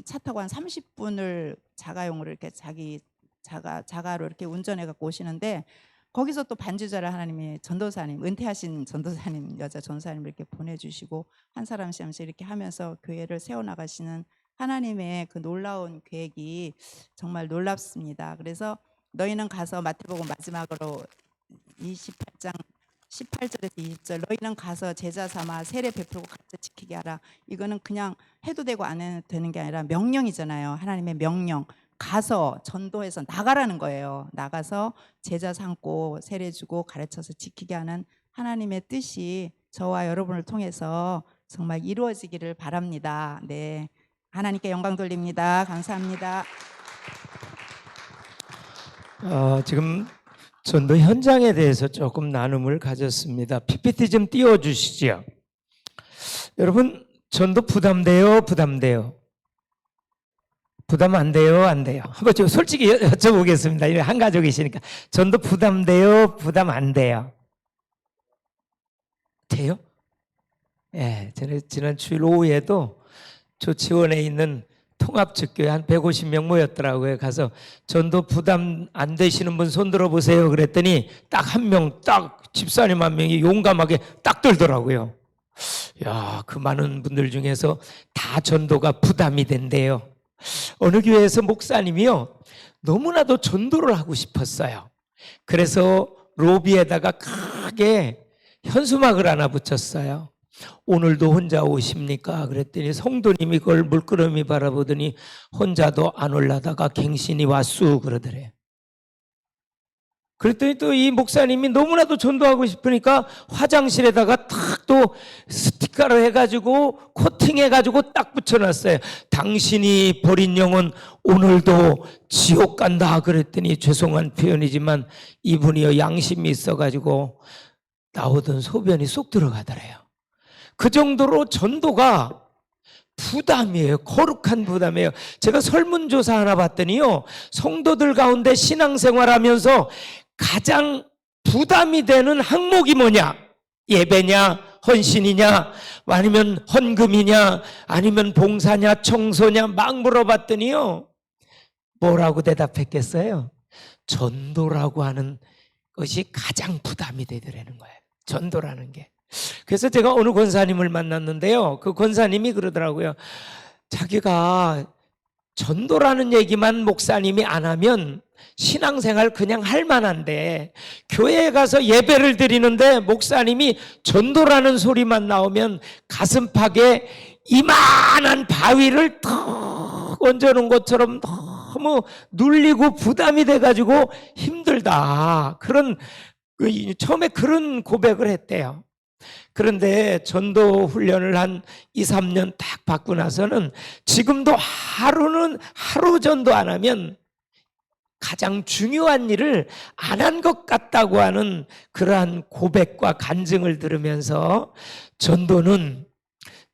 차 타고 한 30분을 자가용으로 이렇게 자기 자가로 이렇게 운전해 갖고 오시는데 거기서 또 반주자를 하나님이 전도사님 은퇴하신 전도사님 여자 전도사님을 이렇게 보내주시고 한 사람씩 이렇게 하면서 교회를 세워나가시는 하나님의 그 놀라운 계획이 정말 놀랍습니다. 그래서 너희는 가서 마태복음 마지막으로 28장 18절에서 20절 너희는 가서 제자 삼아 세례 베풀고 가르쳐 지키게 하라. 이거는 그냥 해도 되고 안 해도 되는 게 아니라 명령이잖아요. 하나님의 명령. 가서 전도해서 나가라는 거예요. 나가서 제자 삼고 세례 주고 가르쳐서 지키게 하는 하나님의 뜻이 저와 여러분을 통해서 정말 이루어지기를 바랍니다. 네, 하나님께 영광 돌립니다. 감사합니다. 지금 전도 현장에 대해서 조금 나눔을 가졌습니다. PPT 좀 띄워주시죠. 여러분 전도 부담돼요? 부담돼요? 부담 안 돼요, 안 돼요? 한번 좀 솔직히 여쭤보겠습니다. 한 가족이시니까. 전도 부담돼요, 부담 안 돼요? 돼요? 예, 저는 지난 주일 오후에도 조치원에 있는 통합측교회 한 150명 모였더라고요. 가서 전도 부담 안 되시는 분 손 들어보세요. 그랬더니 딱 한 명, 딱 집사님 한 명이 용감하게 딱 들더라고요. 야, 그 많은 분들 중에서 다 전도가 부담이 된대요. 어느 교회에서 목사님이요, 너무나도 전도를 하고 싶었어요. 그래서 로비에다가 크게 현수막을 하나 붙였어요. 오늘도 혼자 오십니까? 그랬더니 성도님이 그걸 물끄러미 바라보더니 혼자도 안 올라다가 갱신이 왔수 그러더래요. 그랬더니 또 이 목사님이 너무나도 전도하고 싶으니까 화장실에다가 탁 또 스티커를 해가지고 코팅해가지고 딱 붙여놨어요. 당신이 버린 영혼 오늘도 지옥 간다. 그랬더니 죄송한 표현이지만 이분이요, 양심이 있어가지고 나오던 소변이 쏙 들어가더래요. 그 정도로 전도가 부담이에요. 거룩한 부담이에요. 제가 설문조사 하나 봤더니요, 성도들 가운데 신앙생활하면서 가장 부담이 되는 항목이 뭐냐? 예배냐, 헌신이냐, 아니면 헌금이냐, 아니면 봉사냐, 청소냐 막 물어봤더니요, 뭐라고 대답했겠어요? 전도라고 하는 것이 가장 부담이 되더라는 거예요. 전도라는 게. 그래서 제가 어느 권사님을 만났는데요, 그 권사님이 그러더라고요. 자기가 전도라는 얘기만 목사님이 안 하면 신앙생활 그냥 할 만한데, 교회에 가서 예배를 드리는데 목사님이 전도라는 소리만 나오면 가슴팍에 이만한 바위를 턱 얹어놓은 것처럼 너무 눌리고 부담이 돼가지고 힘들다. 처음에 그런 고백을 했대요. 그런데 전도 훈련을 한 2, 3년 딱 받고 나서는 지금도 하루 전도 안 하면 가장 중요한 일을 안 한 것 같다고 하는 그러한 고백과 간증을 들으면서 전도는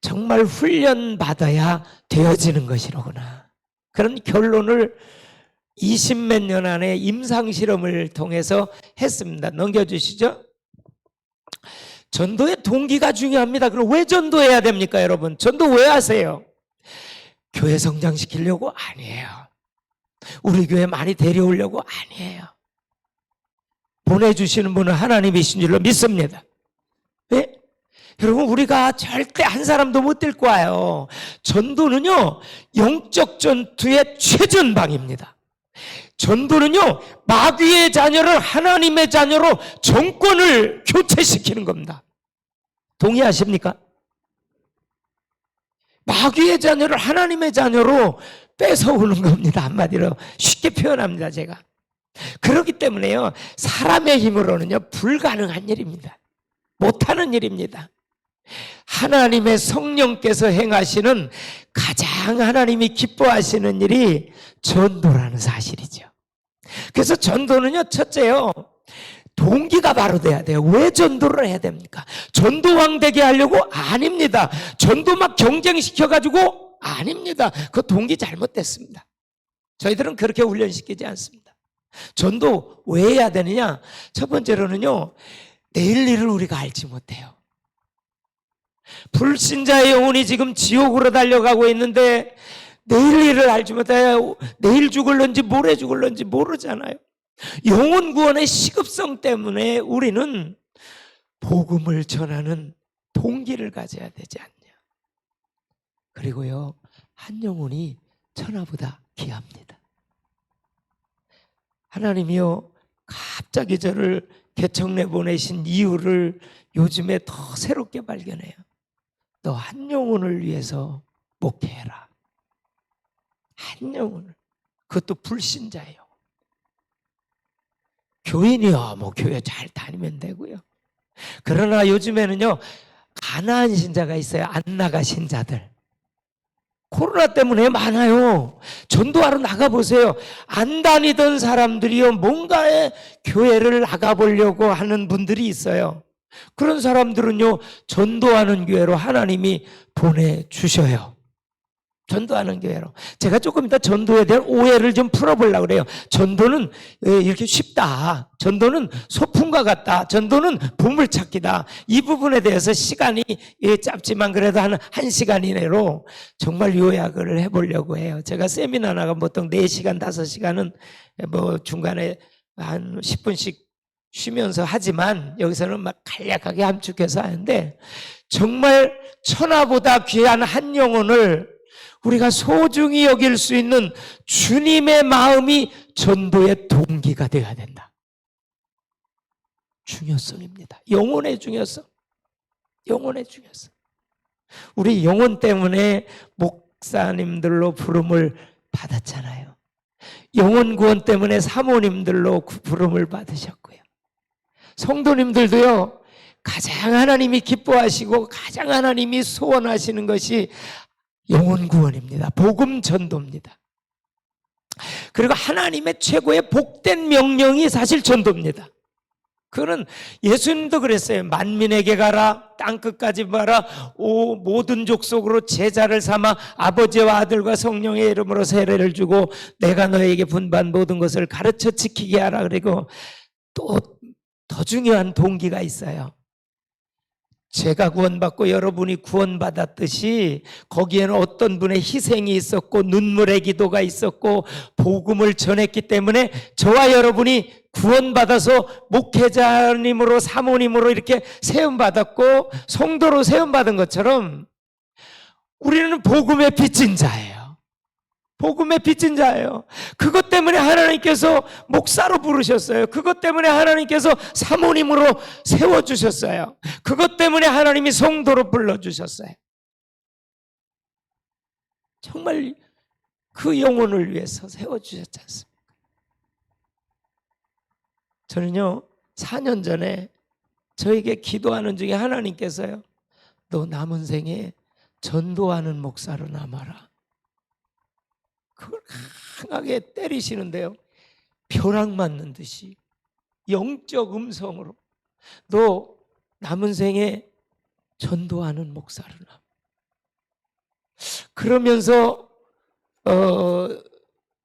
정말 훈련받아야 되어지는 것이로구나, 그런 결론을 20몇 년 안에 임상실험을 통해서 했습니다. 넘겨주시죠. 전도의 동기가 중요합니다. 그럼 왜 전도해야 됩니까, 여러분? 전도 왜 하세요? 교회 성장시키려고? 아니에요. 우리 교회 많이 데려오려고? 아니에요. 보내주시는 분은 하나님이신 줄로 믿습니다. 왜? 여러분, 우리가 절대 한 사람도 못 데리고 와요. 전도는요, 영적 전투의 최전방입니다. 전도는요, 마귀의 자녀를 하나님의 자녀로 정권을 교체시키는 겁니다. 동의하십니까? 마귀의 자녀를 하나님의 자녀로 뺏어오는 겁니다. 한마디로 쉽게 표현합니다, 제가. 그렇기 때문에요, 사람의 힘으로는요 불가능한 일입니다. 못하는 일입니다. 하나님의 성령께서 행하시는 가장 하나님이 기뻐하시는 일이 전도라는 사실이죠. 그래서 전도는요, 첫째요, 동기가 바로 돼야 돼요. 왜 전도를 해야 됩니까? 전도왕 되게 하려고? 아닙니다. 전도 막 경쟁시켜가지고? 아닙니다. 그 동기 잘못됐습니다. 저희들은 그렇게 훈련시키지 않습니다. 전도 왜 해야 되느냐? 첫 번째로는요, 내일 일을 우리가 알지 못해요. 불신자의 영혼이 지금 지옥으로 달려가고 있는데 내일 일을 알지 못해요. 내일 죽을런지 모레 죽을런지 모르잖아요. 영혼 구원의 시급성 때문에 우리는 복음을 전하는 동기를 가져야 되지 않냐. 그리고요, 한 영혼이 천하보다 귀합니다. 하나님이요, 갑자기 저를 개척내 보내신 이유를 요즘에 더 새롭게 발견해요. 너 한 영혼을 위해서 목회해라. 한 영혼을. 그것도 불신자예요. 교인이요, 뭐 교회 잘 다니면 되고요. 그러나 요즘에는요, 가나안 신자가 있어요. 안 나가 신자들. 코로나 때문에 많아요. 전도하러 나가보세요. 안 다니던 사람들이요, 뭔가에 교회를 나가보려고 하는 분들이 있어요. 그런 사람들은요, 전도하는 교회로 하나님이 보내주셔요. 전도하는 교회로. 제가 조금 이따 전도에 대한 오해를 좀 풀어보려고 그래요. 전도는 이렇게 쉽다. 전도는 소풍과 같다. 전도는 보물찾기다. 이 부분에 대해서 시간이 짧지만 그래도 한 시간 이내로 정말 요약을 해보려고 해요. 제가 세미나 나가면 보통 4시간, 5시간은 뭐 중간에 한 10분씩 쉬면서 하지만 여기서는 막 간략하게 함축해서 하는데 정말 천하보다 귀한 한 영혼을 우리가 소중히 여길 수 있는 주님의 마음이 전도의 동기가 되어야 된다. 중요성입니다. 영혼의 중요성. 영혼의 중요성. 우리 영혼 때문에 목사님들로 부름을 받았잖아요. 영혼 구원 때문에 사모님들로 부름을 받으셨고요. 성도님들도요, 가장 하나님이 기뻐하시고 가장 하나님이 소원하시는 것이 영혼 구원입니다. 복음 전도입니다. 그리고 하나님의 최고의 복된 명령이 사실 전도입니다. 그거는 예수님도 그랬어요. 만민에게 가라, 땅끝까지 가라, 모든 족속으로 제자를 삼아 아버지와 아들과 성령의 이름으로 세례를 주고 내가 너에게 분반 모든 것을 가르쳐 지키게 하라. 그리고 또 더 중요한 동기가 있어요. 제가 구원받고 여러분이 구원받았듯이 거기에는 어떤 분의 희생이 있었고 눈물의 기도가 있었고 복음을 전했기 때문에 저와 여러분이 구원받아서 목회자님으로 사모님으로 이렇게 세움받았고 성도로 세움받은 것처럼 우리는 복음의 빚진 자예요. 복음의 빚진 자예요. 그것 때문에 하나님께서 목사로 부르셨어요. 그것 때문에 하나님께서 사모님으로 세워주셨어요. 그것 때문에 하나님이 성도로 불러주셨어요. 정말 그 영혼을 위해서 세워주셨지 않습니까? 저는요 4년 전에 저에게 기도하는 중에 하나님께서요, 너 남은 생에 전도하는 목사로 남아라. 그걸 강하게 때리시는데요, 벼락 맞는 듯이 영적 음성으로 너 남은 생에 전도하는 목사로 남아. 그러면서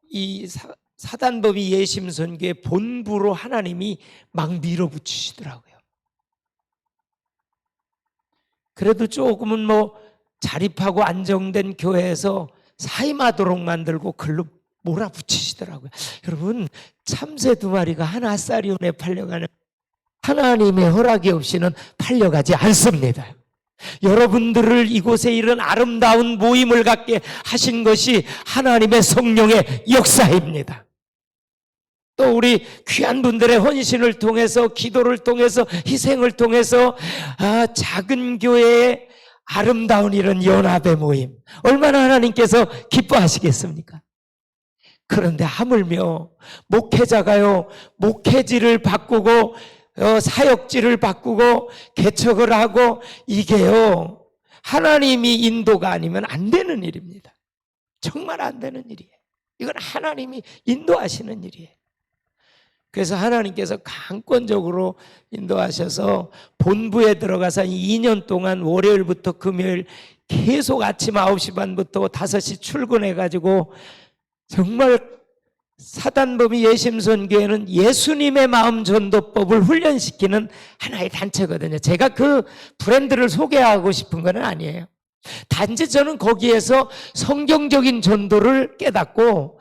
이 사단법이 예심선교의 본부로 하나님이 막 밀어붙이시더라고요. 그래도 조금은 뭐 자립하고 안정된 교회에서 사임하도록 만들고 글로 몰아붙이시더라고요. 여러분, 참새 2마리가 한 아사리온에 팔려가는 하나님의 허락이 없이는 팔려가지 않습니다. 여러분들을 이곳에 이런 아름다운 모임을 갖게 하신 것이 하나님의 성령의 역사입니다. 또 우리 귀한 분들의 헌신을 통해서, 기도를 통해서, 희생을 통해서 작은 교회의 아름다운 이런 연합의 모임, 얼마나 하나님께서 기뻐하시겠습니까? 그런데 하물며 목회자가요, 목회지를 바꾸고 사역지를 바꾸고 개척을 하고, 이게요 하나님이 인도가 아니면 안 되는 일입니다. 정말 안 되는 일이에요. 이건 하나님이 인도하시는 일이에요. 그래서 하나님께서 강권적으로 인도하셔서 본부에 들어가서 2년 동안 월요일부터 금요일 계속 아침 9시 반부터 5시 출근해가지고 정말 사단법이 예심선교회는 예수님의 마음 전도법을 훈련시키는 하나의 단체거든요. 제가 그 브랜드를 소개하고 싶은 건 아니에요. 단지 저는 거기에서 성경적인 전도를 깨닫고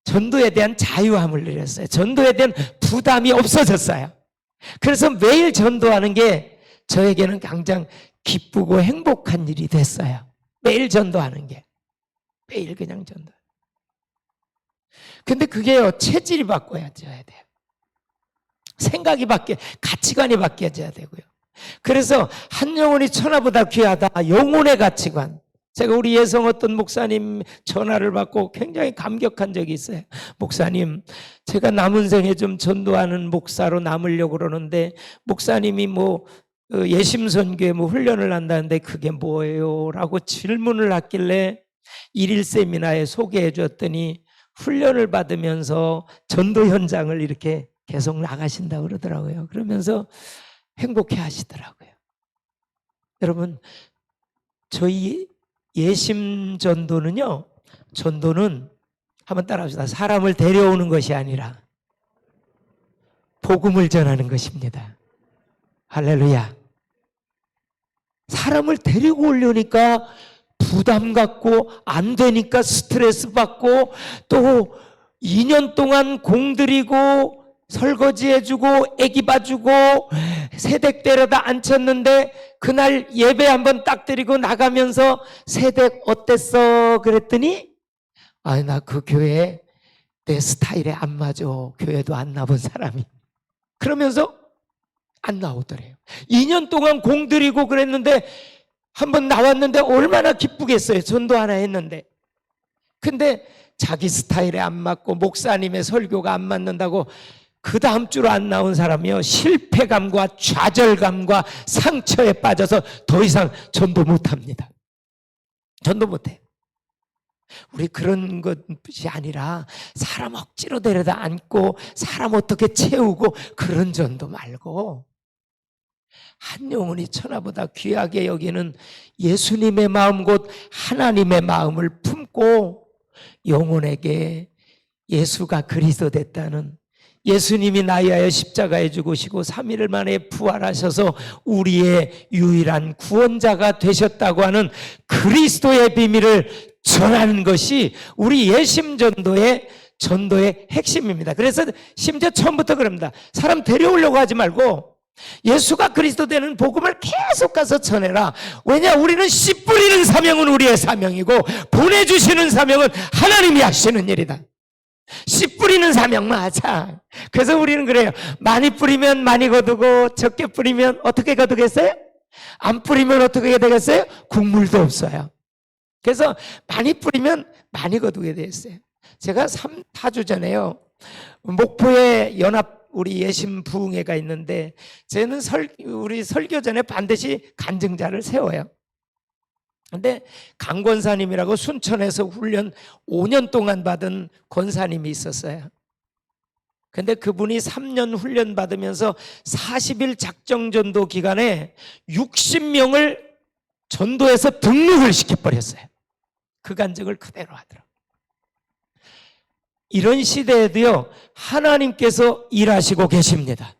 전도에 대한 자유함을 누렸어요. 전도에 대한 부담이 없어졌어요. 그래서 매일 전도하는 게 저에게는 굉장히 기쁘고 행복한 일이 됐어요. 매일 전도하는 게. 매일 그냥 전도. 근데 그게요, 체질이 바꿔야 돼요. 생각이 가치관이 바뀌어져야 되고요. 그래서 한 영혼이 천하보다 귀하다. 영혼의 가치관. 제가 우리 예성 어떤 목사님 전화를 받고 굉장히 감격한 적이 있어요. 목사님, 제가 남은 생에 좀 전도하는 목사로 남으려고 그러는데 목사님이 뭐 예심선교에 뭐 훈련을 한다는데 그게 뭐예요? 라고 질문을 하길래 1일 세미나에 소개해 줬더니 훈련을 받으면서 전도 현장을 이렇게 계속 나가신다고 그러더라고요. 그러면서 행복해 하시더라고요. 여러분, 저희 예심 전도는요, 전도는 한번 따라합시다. 사람을 데려오는 것이 아니라 복음을 전하는 것입니다. 할렐루야. 사람을 데리고 오려니까 부담 갖고 안 되니까 스트레스 받고 또 2년 동안 공들이고 설거지해주고 애기 봐주고 새댁 데려다 앉혔는데 그날 예배 한번 딱 드리고 나가면서 새댁 어땠어? 그랬더니 나 그 교회 내 스타일에 안 맞아. 교회도 안 나본 사람이. 그러면서 안 나오더래요. 2년 동안 공들이고 그랬는데 한번 나왔는데 얼마나 기쁘겠어요. 전도 하나 했는데. 근데 자기 스타일에 안 맞고 목사님의 설교가 안 맞는다고 그 다음 주로 안 나온 사람이요, 실패감과 좌절감과 상처에 빠져서 더 이상 전도 못합니다. 전도 못해. 우리 그런 것이 아니라 사람 억지로 데려다 앉고 사람 어떻게 채우고 그런 전도 말고 한 영혼이 천하보다 귀하게 여기는 예수님의 마음 곧 하나님의 마음을 품고 영혼에게 예수가 그리스도 됐다는, 예수님이 나에 하여 십자가에 죽으시고 3일 만에 부활하셔서 우리의 유일한 구원자가 되셨다고 하는 그리스도의 비밀을 전하는 것이 우리 예심전도의 전도의 핵심입니다. 그래서 심지어 처음부터 그럽니다. 사람 데려오려고 하지 말고 예수가 그리스도 되는 복음을 계속 가서 전해라. 왜냐, 우리는 씨 뿌리는 사명은 우리의 사명이고 보내주시는 사명은 하나님이 하시는 일이다. 씨 뿌리는 사명 맞아. 그래서 우리는 그래요. 많이 뿌리면 많이 거두고 적게 뿌리면 어떻게 거두겠어요? 안 뿌리면 어떻게 되겠어요? 국물도 없어요. 그래서 많이 뿌리면 많이 거두게 되었어요. 제가 4주 전에요, 목포에 연합 우리 예심 부흥회가 있는데 저는 우리 설교 전에 반드시 간증자를 세워요. 근데 강 권사님이라고 순천에서 훈련 5년 동안 받은 권사님이 있었어요. 근데 그분이 3년 훈련 받으면서 40일 작정전도 기간에 60명을 전도해서 등록을 시켜버렸어요. 그 간증을 그대로 하더라고요. 이런 시대에도요, 하나님께서 일하시고 계십니다.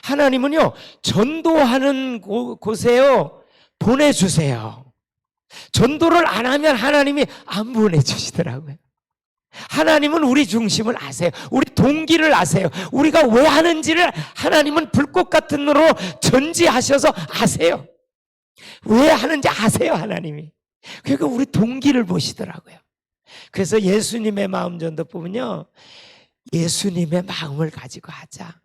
하나님은요, 전도하는 곳에요, 보내주세요. 전도를 안 하면 하나님이 안 보내주시더라고요. 하나님은 우리 중심을 아세요. 우리 동기를 아세요. 우리가 왜 하는지를 하나님은 불꽃 같은 눈으로 전지하셔서 아세요. 왜 하는지 아세요, 하나님이. 그러니까 우리 동기를 보시더라고요. 그래서 예수님의 마음 전도 보면요, 예수님의 마음을 가지고 하자.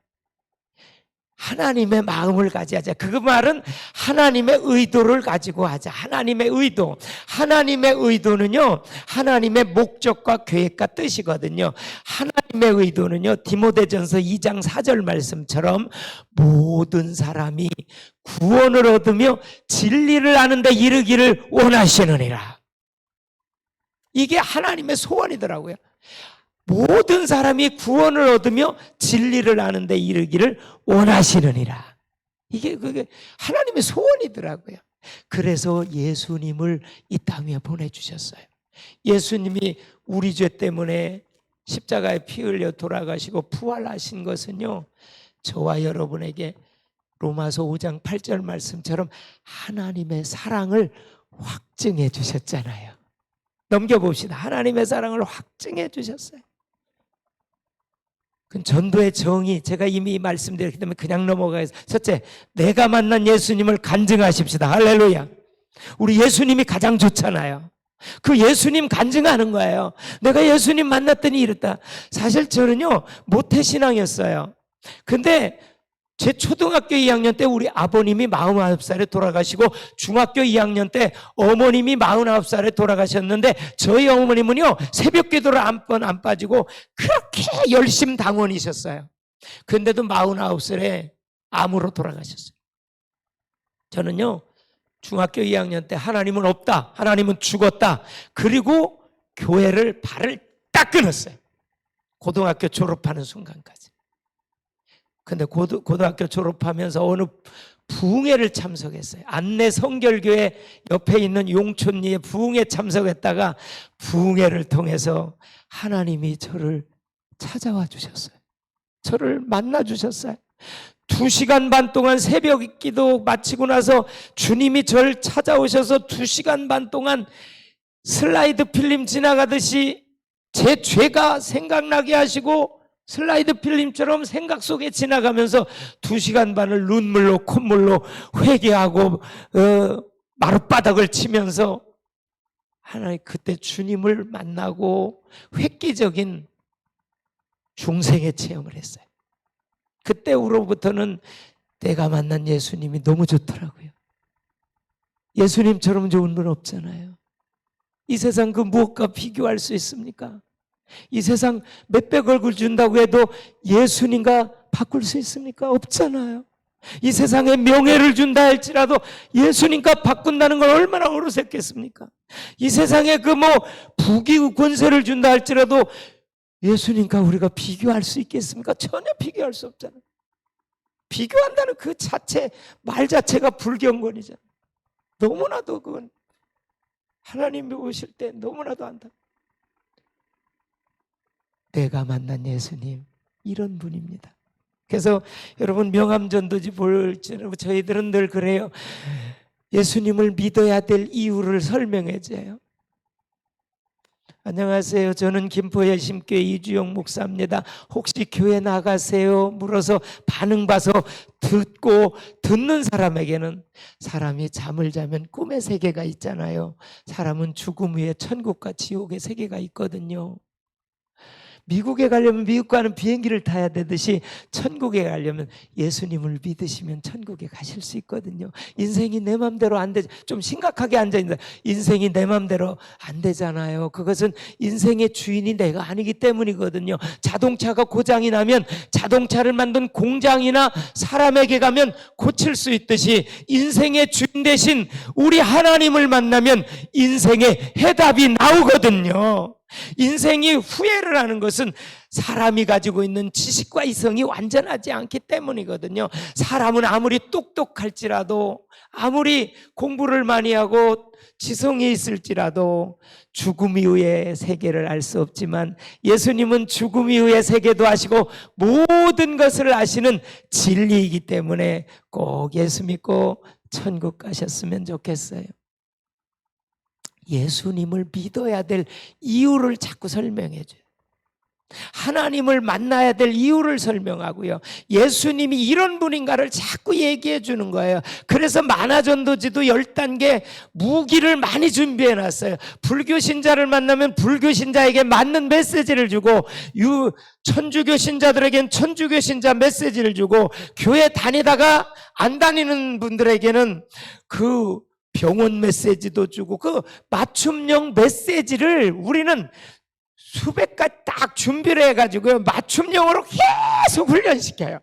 하나님의 마음을 가지고 하자. 그 말은 하나님의 의도를 가지고 하자. 하나님의 의도. 하나님의 의도는요, 하나님의 목적과 계획과 뜻이거든요. 하나님의 의도는요, 디모데전서 2장 4절 말씀처럼 모든 사람이 구원을 얻으며 진리를 아는 데 이르기를 원하시느니라. 이게 하나님의 소원이더라고요. 모든 사람이 구원을 얻으며 진리를 아는 데 이르기를 원하시느니라. 이게 그게 하나님의 소원이더라고요. 그래서 예수님을 이 땅에 보내주셨어요. 예수님이 우리 죄 때문에 십자가에 피 흘려 돌아가시고 부활하신 것은요, 저와 여러분에게 로마서 5장 8절 말씀처럼 하나님의 사랑을 확증해 주셨잖아요. 넘겨봅시다. 하나님의 사랑을 확증해 주셨어요. 그 전도의 정의, 제가 이미 말씀드렸기 때문에 그냥 넘어가서, 첫째, 내가 만난 예수님을 간증하십시다. 할렐루야. 우리 예수님이 가장 좋잖아요. 그 예수님 간증하는 거예요. 내가 예수님 만났더니 이랬다. 사실 저는요, 모태신앙이었어요. 근데 제 초등학교 2학년 때 우리 아버님이 49살에 돌아가시고 중학교 2학년 때 어머님이 49살에 돌아가셨는데 저희 어머님은요, 새벽 기도를 한 번 안 빠지고 그렇게 열심 당원이셨어요. 근데도 49살에 암으로 돌아가셨어요. 저는요, 중학교 2학년 때 하나님은 없다, 하나님은 죽었다, 그리고 교회를 발을 딱 끊었어요. 고등학교 졸업하는 순간까지. 근데 고등학교 졸업하면서 어느 부흥회를 참석했어요. 안내 성결교회 옆에 있는 용촌리에 부흥회 참석했다가 부흥회를 통해서 하나님이 저를 찾아와 주셨어요. 저를 만나 주셨어요. 2시간 반 동안 새벽 기도 마치고 나서 주님이 저를 찾아오셔서 2시간 반 동안 슬라이드 필름 지나가듯이 제 죄가 생각나게 하시고 슬라이드 필름처럼 생각 속에 지나가면서 2시간 반을 눈물로 콧물로 회개하고 마룻바닥을 치면서 하나님 그때 주님을 만나고 획기적인 중생의 체험을 했어요. 그때로부터는 내가 만난 예수님이 너무 좋더라고요. 예수님처럼 좋은 분 없잖아요. 이 세상 그 무엇과 비교할 수 있습니까? 이 세상 몇백 얼굴 준다고 해도 예수님과 바꿀 수 있습니까? 없잖아요. 이 세상에 명예를 준다 할지라도 예수님과 바꾼다는 건 얼마나 어리석겠습니까? 이 세상에 그 부귀 권세를 준다 할지라도 예수님과 우리가 비교할 수 있겠습니까? 전혀 비교할 수 없잖아요. 비교한다는 그 자체, 말 자체가 불경건이잖아요. 너무나도 그건 하나님이 오실 때 너무나도 안다. 내가 만난 예수님 이런 분입니다. 그래서 여러분 명함전도지 볼지라도 저희들은 늘 그래요. 예수님을 믿어야 될 이유를 설명해 줘요. 안녕하세요. 저는 김포의 심교회 이주영 목사입니다. 혹시 교회 나가세요? 물어서 반응 봐서 듣고 듣는 사람에게는 사람이 잠을 자면 꿈의 세계가 있잖아요. 사람은 죽음 후에 천국과 지옥의 세계가 있거든요. 미국에 가려면 미국 가는 비행기를 타야 되듯이 천국에 가려면 예수님을 믿으시면 천국에 가실 수 있거든요. 인생이 내 맘대로 안 되죠. 좀 심각하게 앉아있는데 인생이 내 맘대로 안 되잖아요. 그것은 인생의 주인이 내가 아니기 때문이거든요. 자동차가 고장이 나면 자동차를 만든 공장이나 사람에게 가면 고칠 수 있듯이 인생의 주인 대신 우리 하나님을 만나면 인생의 해답이 나오거든요. 인생이 후회를 하는 것은 사람이 가지고 있는 지식과 이성이 완전하지 않기 때문이거든요. 사람은 아무리 똑똑할지라도 아무리 공부를 많이 하고 지성이 있을지라도 죽음 이후의 세계를 알 수 없지만 예수님은 죽음 이후의 세계도 아시고 모든 것을 아시는 진리이기 때문에 꼭 예수 믿고 천국 가셨으면 좋겠어요. 예수님을 믿어야 될 이유를 자꾸 설명해 줘요. 하나님을 만나야 될 이유를 설명하고요. 예수님이 이런 분인가를 자꾸 얘기해 주는 거예요. 그래서 만화전도지도 10단계 무기를 많이 준비해 놨어요. 불교 신자를 만나면 불교 신자에게 맞는 메시지를 주고 천주교 신자들에겐 천주교 신자 메시지를 주고 교회 다니다가 안 다니는 분들에게는 그 병원 메시지도 주고 그 맞춤형 메시지를 우리는 수백 가지 딱 준비를 해가지고 맞춤형으로 계속 훈련시켜요.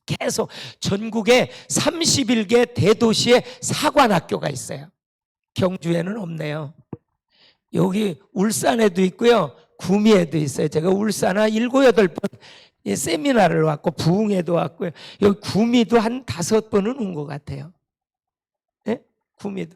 계속 전국에 31개 대도시에 사관학교가 있어요. 경주에는 없네요. 여기 울산에도 있고요. 구미에도 있어요. 제가 울산에 7, 8번 세미나를 왔고 부흥에도 왔고요. 여기 구미도 한 5번은 온 것 같아요. 구미도.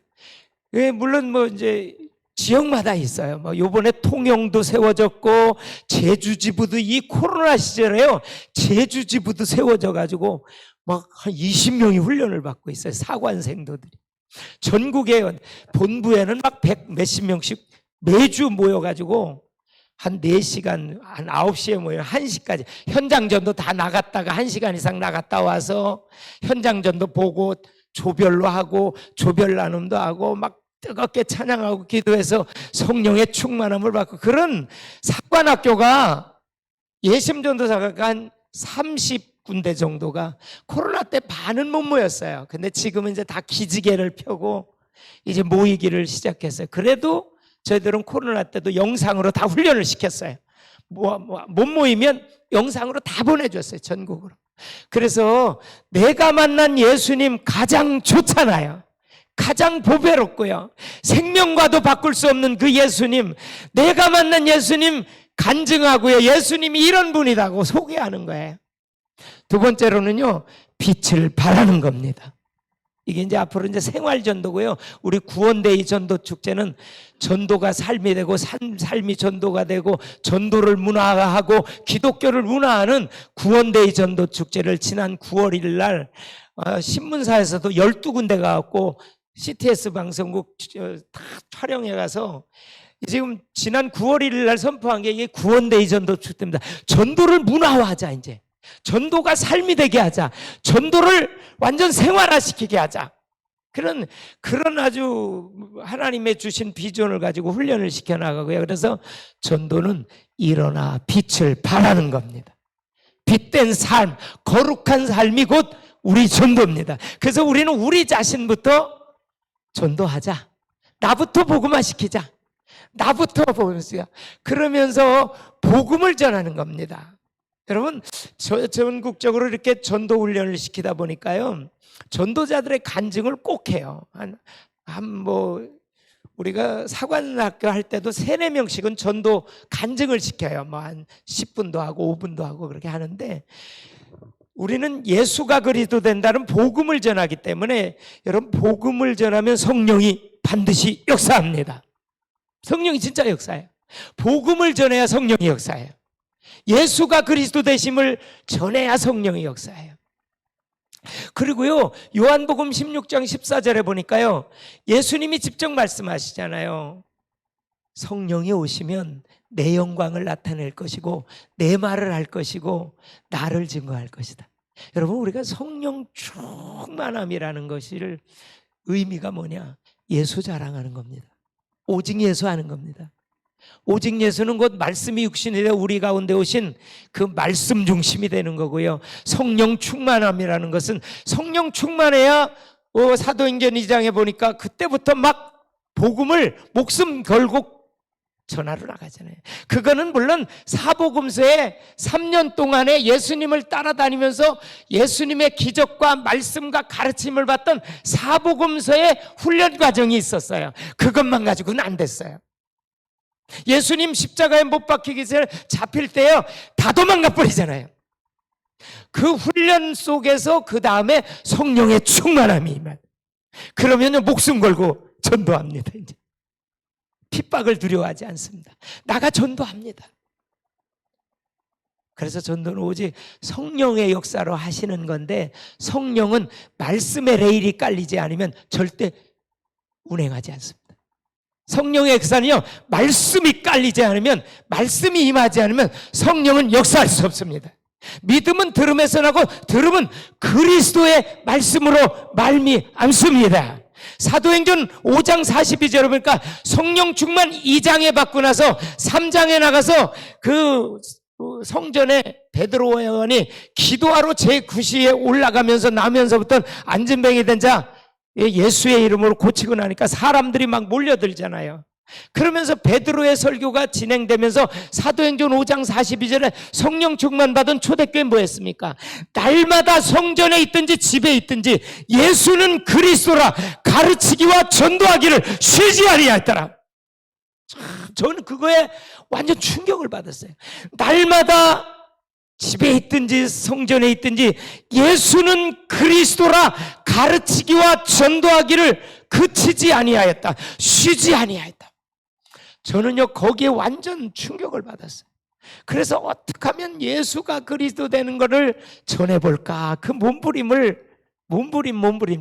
물론 이제 지역마다 있어요. 요번에 통영도 세워졌고 제주지부도 이 코로나 시절에요. 제주지부도 세워져 가지고 막 한 20명이 훈련을 받고 있어요. 사관생도들이. 전국에 본부에는 막 100 몇십 명씩 매주 모여 가지고 한 4시간, 한 9시에 모여 1시까지 현장전도 다 나갔다가 1시간 이상 나갔다 와서 현장전도 보고 조별로 하고 조별 나눔도 하고 막 뜨겁게 찬양하고 기도해서 성령의 충만함을 받고 그런 사관학교가 예심전도사가 한 30군데 정도가 코로나 때 반은 못 모였어요. 근데 지금은 이제 다 기지개를 펴고 이제 모이기를 시작했어요. 그래도 저희들은 코로나 때도 영상으로 다 훈련을 시켰어요. 못 모이면 영상으로 다 보내줬어요. 전국으로. 그래서 내가 만난 예수님 가장 좋잖아요. 가장 보배롭고요. 생명과도 바꿀 수 없는 그 예수님, 내가 만난 예수님 간증하고요. 예수님이 이런 분이라고 소개하는 거예요. 두 번째로는요, 빛을 발하는 겁니다. 이게 이제 앞으로 이제 생활 전도고요. 우리 구원데이 전도 축제는 전도가 삶이 되고 삶이 전도가 되고 전도를 문화화하고 기독교를 문화하는 구원데이 전도 축제를 지난 9월 1일 날 신문사에서도 12군데 가갖고 CTS 방송국 다 촬영해 가서 지금 지난 9월 1일 날 선포한 게 이게 구원데이 전도 축제입니다. 전도를 문화화하자. 이제 전도가 삶이 되게 하자. 전도를 완전 생활화시키게 하자. 그런 아주 하나님의 주신 비전을 가지고 훈련을 시켜나가고요. 그래서 전도는 일어나 빛을 발하는 겁니다. 빛된 삶, 거룩한 삶이 곧 우리 전도입니다. 그래서 우리는 우리 자신부터 전도하자. 나부터 복음화 시키자. 나부터 복음화. 그러면서 복음을 전하는 겁니다. 여러분, 전국적으로 이렇게 전도 훈련을 시키다 보니까요, 전도자들의 간증을 꼭 해요. 우리가 사관학교 할 때도 3-4명씩은 전도 간증을 시켜요. 한 10분도 하고 5분도 하고 그렇게 하는데, 우리는 예수가 그리스도 된다는 복음을 전하기 때문에, 여러분, 복음을 전하면 성령이 반드시 역사합니다. 성령이 진짜 역사해요. 복음을 전해야 성령이 역사해요. 예수가 그리스도 되심을 전해야 성령의 역사예요. 그리고요, 요한복음 16장 14절에 보니까요, 예수님이 직접 말씀하시잖아요. 성령이 오시면 내 영광을 나타낼 것이고 내 말을 할 것이고 나를 증거할 것이다. 여러분, 우리가 성령 충만함이라는 것을 의미가 뭐냐? 예수 자랑하는 겁니다. 오직 예수 하는 겁니다. 오직 예수는 곧 말씀이 육신이 되어 우리 가운데 오신 그 말씀 중심이 되는 거고요. 성령 충만함이라는 것은 성령 충만해야 사도행전 2장에 보니까 그때부터 막 복음을 목숨 걸고 전하러 나가잖아요. 그거는 물론 사복음서에 3년 동안에 예수님을 따라다니면서 예수님의 기적과 말씀과 가르침을 받던 사복음서의 훈련 과정이 있었어요. 그것만 가지고는 안 됐어요. 예수님 십자가에 못 박히기 전에 잡힐 때요, 다 도망가 버리잖아요. 그 훈련 속에서 그 다음에 성령의 충만함이 임한. 그러면요, 목숨 걸고 전도합니다. 이제 핍박을 두려워하지 않습니다. 나가 전도합니다. 그래서 전도는 오직 성령의 역사로 하시는 건데, 성령은 말씀의 레일이 깔리지 않으면 절대 운행하지 않습니다. 성령의 역사는요, 말씀이 깔리지 않으면, 말씀이 임하지 않으면 성령은 역사할 수 없습니다. 믿음은 들음에서 나고 들음은 그리스도의 말씀으로 말미암습니다. 사도행전 5장 42절에 보니까 성령 충만 2장에 받고 나서 3장에 나가서 그 성전에 베드로 요한이 기도하러 제9시에 올라가면서 나면서부터 안진뱅이 된 자 예수의 이름으로 고치고 나니까 사람들이 막 몰려들잖아요. 그러면서 베드로의 설교가 진행되면서 사도행전 5장 42절에 성령 충만 받은 초대교회 뭐 했습니까? 날마다 성전에 있든지 집에 있든지 예수는 그리스도라 가르치기와 전도하기를 쉬지 아니하였더라. 저는 그거에 완전 충격을 받았어요. 날마다 집에 있든지 성전에 있든지 예수는 그리스도라 가르치기와 전도하기를 그치지 아니하였다. 쉬지 아니하였다. 저는요, 거기에 완전 충격을 받았어요. 그래서 어떻게 하면 예수가 그리스도 되는 것을 전해볼까, 그 몸부림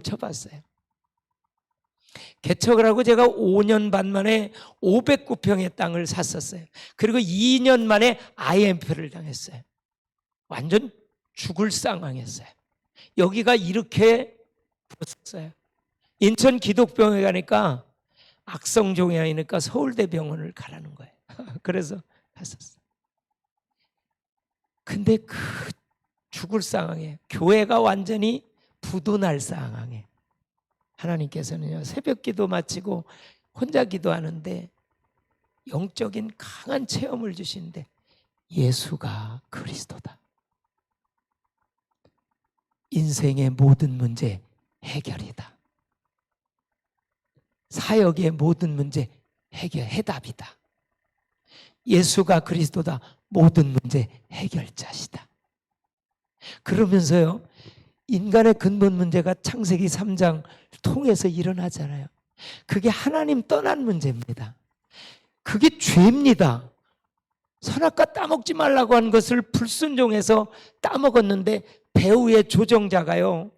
쳐봤어요. 개척을 하고 제가 5년 반 만에 509평의 땅을 샀었어요. 그리고 2년 만에 IMF를 당했어요. 완전 죽을 상황이었어요. 여기가 이렇게 부었어요. 인천 기독병원에 가니까 악성종이 아니니까 서울대병원을 가라는 거예요. 그래서 갔었어요. 근데 그 죽을 상황에, 교회가 완전히 부도날 상황에 하나님께서는요, 새벽 기도 마치고 혼자 기도하는데 영적인 강한 체험을 주시는데, 예수가 그리스도다. 인생의 모든 문제 해결이다. 사역의 모든 문제 해답이다. 예수가 그리스도다. 모든 문제 해결자시다. 그러면서요, 인간의 근본 문제가 창세기 3장 통해서 일어나잖아요. 그게 하나님 떠난 문제입니다. 그게 죄입니다. 선악과 따먹지 말라고 한 것을 불순종해서 따먹었는데, 배후의 조정자가요,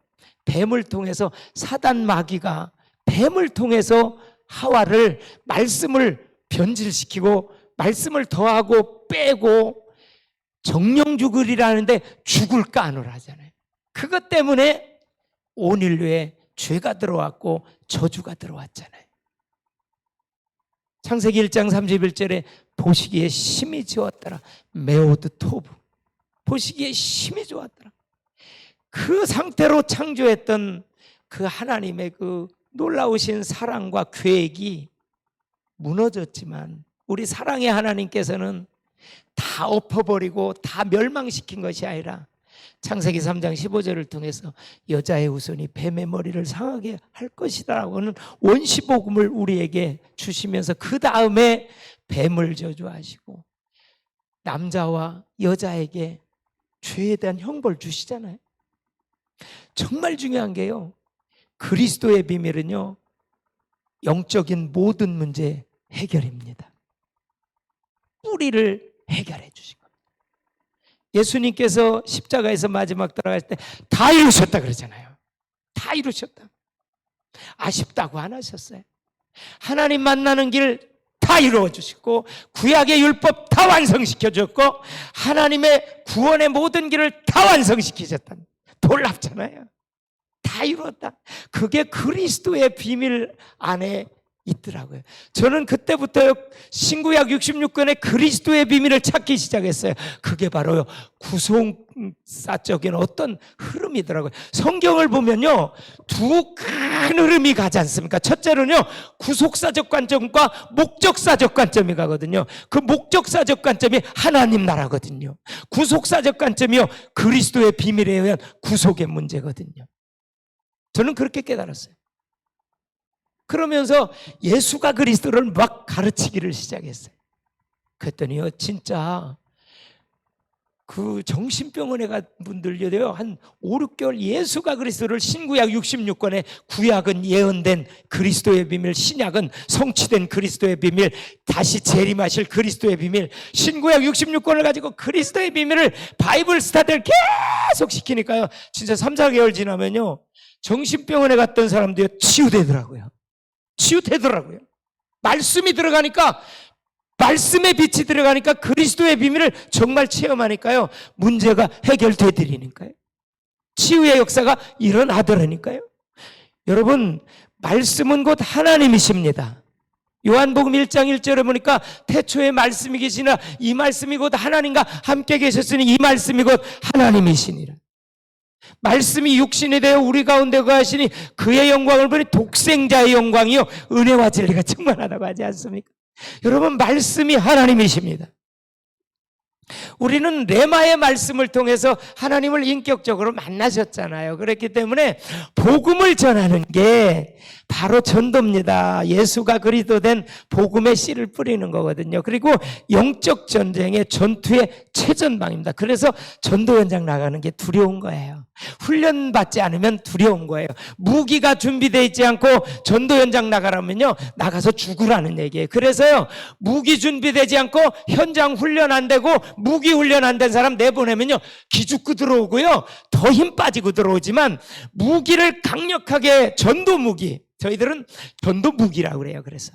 뱀을 통해서, 사단 마귀가 뱀을 통해서 하와를, 말씀을 변질시키고 말씀을 더하고 빼고 정령 죽으리라는데 죽을까 안으로 하잖아요. 그것 때문에 온 인류에 죄가 들어왔고 저주가 들어왔잖아요. 창세기 1장 31절에 보시기에 심히 좋았더라. 메오드 토브. 보시기에 심히 좋았더라. 그 상태로 창조했던 그 하나님의 그 놀라우신 사랑과 계획이 무너졌지만, 우리 사랑의 하나님께서는 다 엎어버리고 다 멸망시킨 것이 아니라 창세기 3장 15절을 통해서 여자의 후손이 뱀의 머리를 상하게 할 것이라고는 원시복음을 우리에게 주시면서, 그 다음에 뱀을 저주하시고 남자와 여자에게 죄에 대한 형벌 주시잖아요. 정말 중요한 게요, 그리스도의 비밀은요, 영적인 모든 문제 해결입니다. 뿌리를 해결해 주신 겁니다. 예수님께서 십자가에서 마지막 돌아갈 때 다 이루셨다 그러잖아요. 다 이루셨다. 아쉽다고 안 하셨어요. 하나님 만나는 길 다 이루어 주시고, 구약의 율법 다 완성시켜 줬고, 하나님의 구원의 모든 길을 다 완성시키셨다. 놀랍잖아요. 다 이루었다. 그게 그리스도의 비밀 안에 있더라고요. 저는 그때부터 신구약 66권의 그리스도의 비밀을 찾기 시작했어요. 그게 바로 구속사적인 어떤 흐름이더라고요. 성경을 보면요, 두 큰 흐름이 가지 않습니까? 첫째로는요, 구속사적 관점과 목적사적 관점이 가거든요. 그 목적사적 관점이 하나님 나라거든요. 구속사적 관점이요, 그리스도의 비밀에 의한 구속의 문제거든요. 저는 그렇게 깨달았어요. 그러면서 예수가 그리스도를 막 가르치기를 시작했어요. 그랬더니요, 진짜 그 정신병원에 간 분들요, 한 5, 6개월 예수가 그리스도를, 신구약 66권에 구약은 예언된 그리스도의 비밀, 신약은 성취된 그리스도의 비밀, 다시 재림하실 그리스도의 비밀, 신구약 66권을 가지고 그리스도의 비밀을 바이블 스타디를 계속 시키니까요, 진짜 3, 4개월 지나면요, 정신병원에 갔던 사람들이 치유되더라고요. 치유되더라고요. 말씀이 들어가니까, 말씀의 빛이 들어가니까, 그리스도의 비밀을 정말 체험하니까요, 문제가 해결되드리니까요, 치유의 역사가 일어나더라니까요. 여러분, 말씀은 곧 하나님이십니다. 요한복음 1장 1절에 보니까 태초에 말씀이 계시나 이 말씀이 곧 하나님과 함께 계셨으니 이 말씀이 곧 하나님이시니라. 말씀이 육신이 되어 우리 가운데 거하시니 그의 영광을 보니 독생자의 영광이요 은혜와 진리가 충만하다고 하지 않습니까? 여러분, 말씀이 하나님이십니다. 우리는 레마의 말씀을 통해서 하나님을 인격적으로 만나셨잖아요. 그렇기 때문에 복음을 전하는 게 바로 전도입니다. 예수가 그리스도 된 복음의 씨를 뿌리는 거거든요. 그리고 영적 전쟁의 전투의 최전방입니다. 그래서 전도 현장 나가는 게 두려운 거예요. 훈련받지 않으면 두려운 거예요. 무기가 준비되어 있지 않고 전도 현장 나가라면요, 나가서 죽으라는 얘기예요. 그래서요, 무기 준비되지 않고 현장 훈련 안 되고 무기 훈련 안 된 사람 내보내면요, 기죽고 들어오고요, 더 힘 빠지고 들어오지만, 무기를 강력하게, 전도 무기, 저희들은 전도 무기라고 그래요. 그래서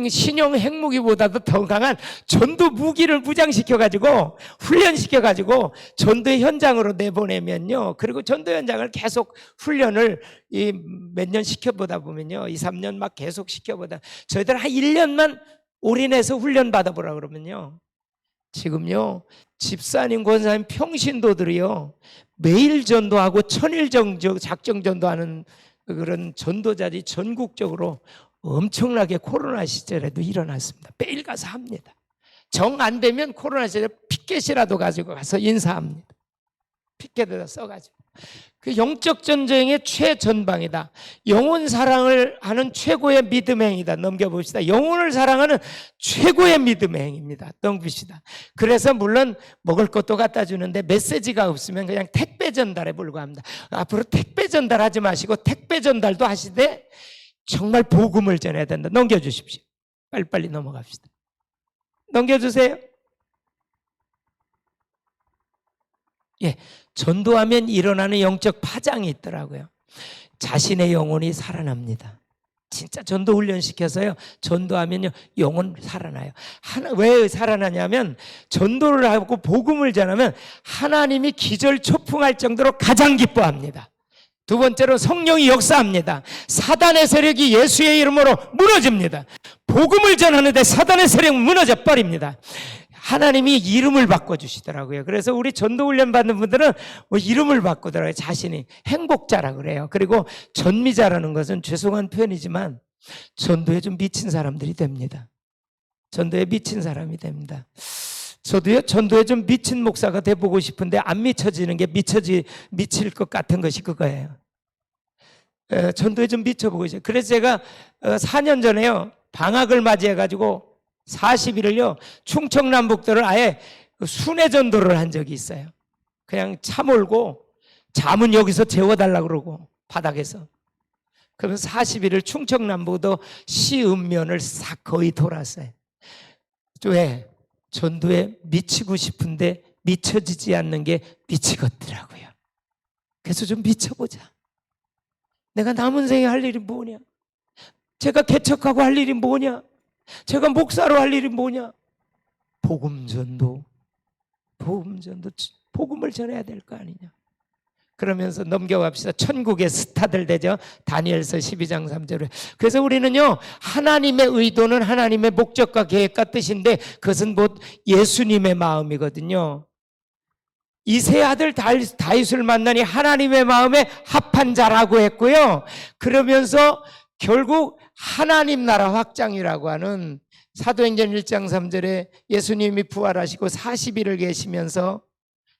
신형 핵무기보다도 더 강한 전도 무기를 무장시켜가지고 훈련시켜가지고 전도의 현장으로 내보내면요, 그리고 전도 현장을 계속 훈련을 몇 년 시켜보다 보면요, 2, 3년 막 계속 시켜보다, 저희들 한 1년만 올인해서 훈련 받아보라 그러면요, 지금요, 집사님, 권사님, 평신도들이요, 매일 전도하고 천일 작정 전도하는 그런 전도자들이 전국적으로 엄청나게 코로나 시절에도 일어났습니다. 매일 가서 합니다. 정 안 되면 코로나 시절에 피켓이라도 가지고 가서 인사합니다. 피켓에다 써가지고. 그 영적 전쟁의 최전방이다. 영혼 사랑을 하는 최고의 믿음의 행위다. 넘겨봅시다. 영혼을 사랑하는 최고의 믿음의 행위입니다. 넘깁시다. 그래서 물론 먹을 것도 갖다 주는데 메시지가 없으면 그냥 택배 전달에 불과합니다. 앞으로 택배 전달하지 마시고 택배 전달도 하시되 정말 복음을 전해야 된다. 넘겨주십시오. 빨리빨리 넘어갑시다. 넘겨주세요. 예, 전도하면 일어나는 영적 파장이 있더라고요. 자신의 영혼이 살아납니다. 진짜 전도 훈련 시켜서요. 전도하면요 영혼 살아나요. 왜 살아나냐면 전도를 하고 복음을 전하면 하나님이 기절초풍할 정도로 가장 기뻐합니다. 두 번째로 성령이 역사합니다. 사단의 세력이 예수의 이름으로 무너집니다. 복음을 전하는데 사단의 세력은 무너져 버립니다. 하나님이 이름을 바꿔주시더라고요. 그래서 우리 전도훈련 받는 분들은 이름을 바꾸더라고요. 자신이 행복자라 그래요. 그리고 전미자라는 것은 죄송한 표현이지만 전도에 좀 미친 사람들이 됩니다. 전도에 미친 사람이 됩니다. 저도요 전도에 좀 미친 목사가 돼보고 싶은데 안 미쳐지는 게 미칠 것 같은 것이 그거예요. 전도에 좀 미쳐보고 싶어요. 그래서 제가 4년 전에요 방학을 맞이해가지고 40일을요 충청남북도를 아예 순회 전도를 한 적이 있어요. 그냥 차 몰고 잠은 여기서 재워달라고 그러고 바닥에서. 그러면서 40일을 충청남북도 시읍면을 싹 거의 돌았어요. 왜? 전도에 미치고 싶은데 미쳐지지 않는 게 미치겠더라고요. 그래서 좀 미쳐보자. 내가 남은 생에 할 일이 뭐냐? 제가 개척하고 할 일이 뭐냐? 제가 목사로 할 일이 뭐냐? 복음 전도, 복음을 전해야 될 거 아니냐? 그러면서 넘겨갑시다. 천국의 스타들 되죠. 다니엘서 12장 3절에. 그래서 우리는요 하나님의 의도는 하나님의 목적과 계획과 뜻인데 그것은 곧 예수님의 마음이거든요. 이 세 아들 다윗을 만나니 하나님의 마음에 합한 자라고 했고요. 그러면서 결국 하나님 나라 확장이라고 하는 사도행전 1장 3절에 예수님이 부활하시고 40일을 계시면서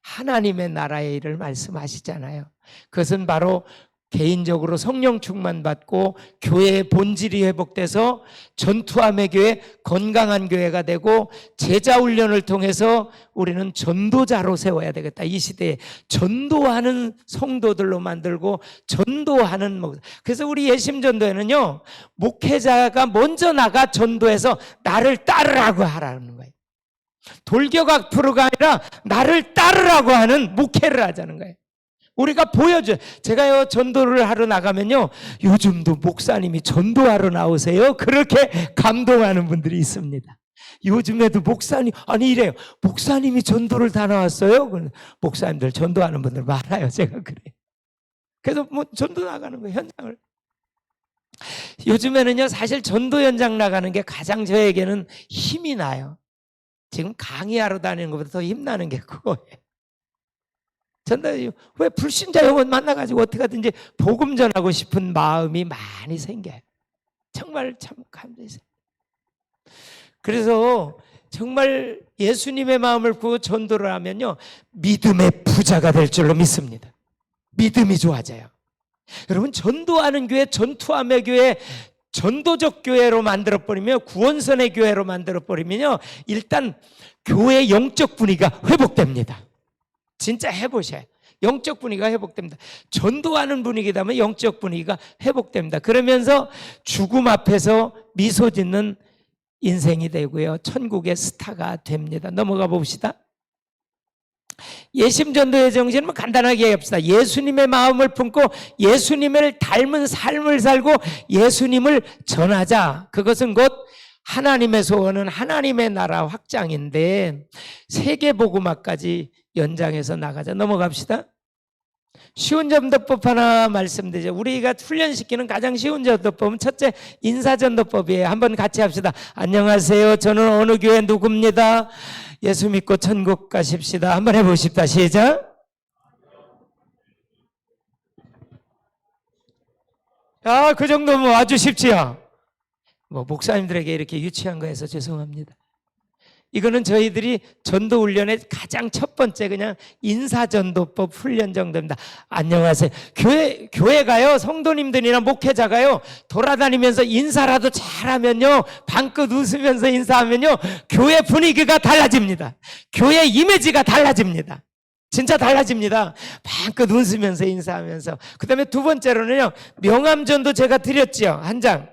하나님의 나라의 일을 말씀하시잖아요. 그것은 바로 개인적으로 성령 충만 받고 교회의 본질이 회복돼서 전투함의 교회, 건강한 교회가 되고 제자 훈련을 통해서 우리는 전도자로 세워야 되겠다. 이 시대에 전도하는 성도들로 만들고 전도하는 그래서 우리 예심전도에는요 목회자가 먼저 나가 전도해서 나를 따르라고 하라는 거예요. 돌격 앞으로가 아니라 나를 따르라고 하는 목회를 하자는 거예요. 우리가 보여줘요. 제가요 전도를 하러 나가면요 요즘도 목사님이 전도하러 나오세요 그렇게 감동하는 분들이 있습니다. 요즘에도 목사님 아니 이래요. 목사님이 전도를 다 나왔어요. 목사님들 전도하는 분들 많아요. 제가 그래요. 그래서 뭐 전도 나가는 거예요. 현장을. 요즘에는요 사실 전도 현장 나가는 게 가장 저에게는 힘이 나요. 지금 강의하러 다니는 것보다 더 힘나는 게 그거예요. 전도에 왜 불신자 영혼 만나가지고 어떻게 하든지 복음 전하고 싶은 마음이 많이 생겨요. 정말 참 감사해요. 그래서 정말 예수님의 마음을 구워 전도를 하면요 믿음의 부자가 될 줄로 믿습니다. 믿음이 좋아져요. 여러분 전도하는 교회, 전투함의 교회, 전도적 교회로 만들어버리면 구원선의 교회로 만들어버리면요 일단 교회 영적 분위기가 회복됩니다. 진짜 해보셔요. 영적 분위기가 회복됩니다. 전도하는 분위기다면 영적 분위기가 회복됩니다. 그러면서 죽음 앞에서 미소 짓는 인생이 되고요 천국의 스타가 됩니다. 넘어가 봅시다. 예심전도의 정신은 간단하게 얘기합시다. 예수님의 마음을 품고 예수님을 닮은 삶을 살고 예수님을 전하자. 그것은 곧 하나님의 소원은 하나님의 나라 확장인데 세계복음화까지 연장해서 나가자. 넘어갑시다. 쉬운 전도법 하나 말씀드리죠. 우리가 훈련시키는 가장 쉬운 전도법은 첫째 인사전도법이에요. 한번 같이 합시다. 안녕하세요. 저는 어느 교회 누구입니다. 예수 믿고 천국 가십시다. 한번 해보십시다. 시작. 그 정도면 아주 쉽지요. 뭐 목사님들에게 이렇게 유치한 거 해서 죄송합니다. 이거는 저희들이 전도 훈련의 가장 첫 번째 그냥 인사전도법 훈련 정도입니다. 안녕하세요. 교회가요, 성도님들이나 목회자가요, 돌아다니면서 인사라도 잘하면요, 방긋 웃으면서 인사하면요, 교회 분위기가 달라집니다. 교회 이미지가 달라집니다. 진짜 달라집니다. 방긋 웃으면서 인사하면서. 그 다음에 두 번째로는요, 명함전도 제가 드렸지요. 한 장.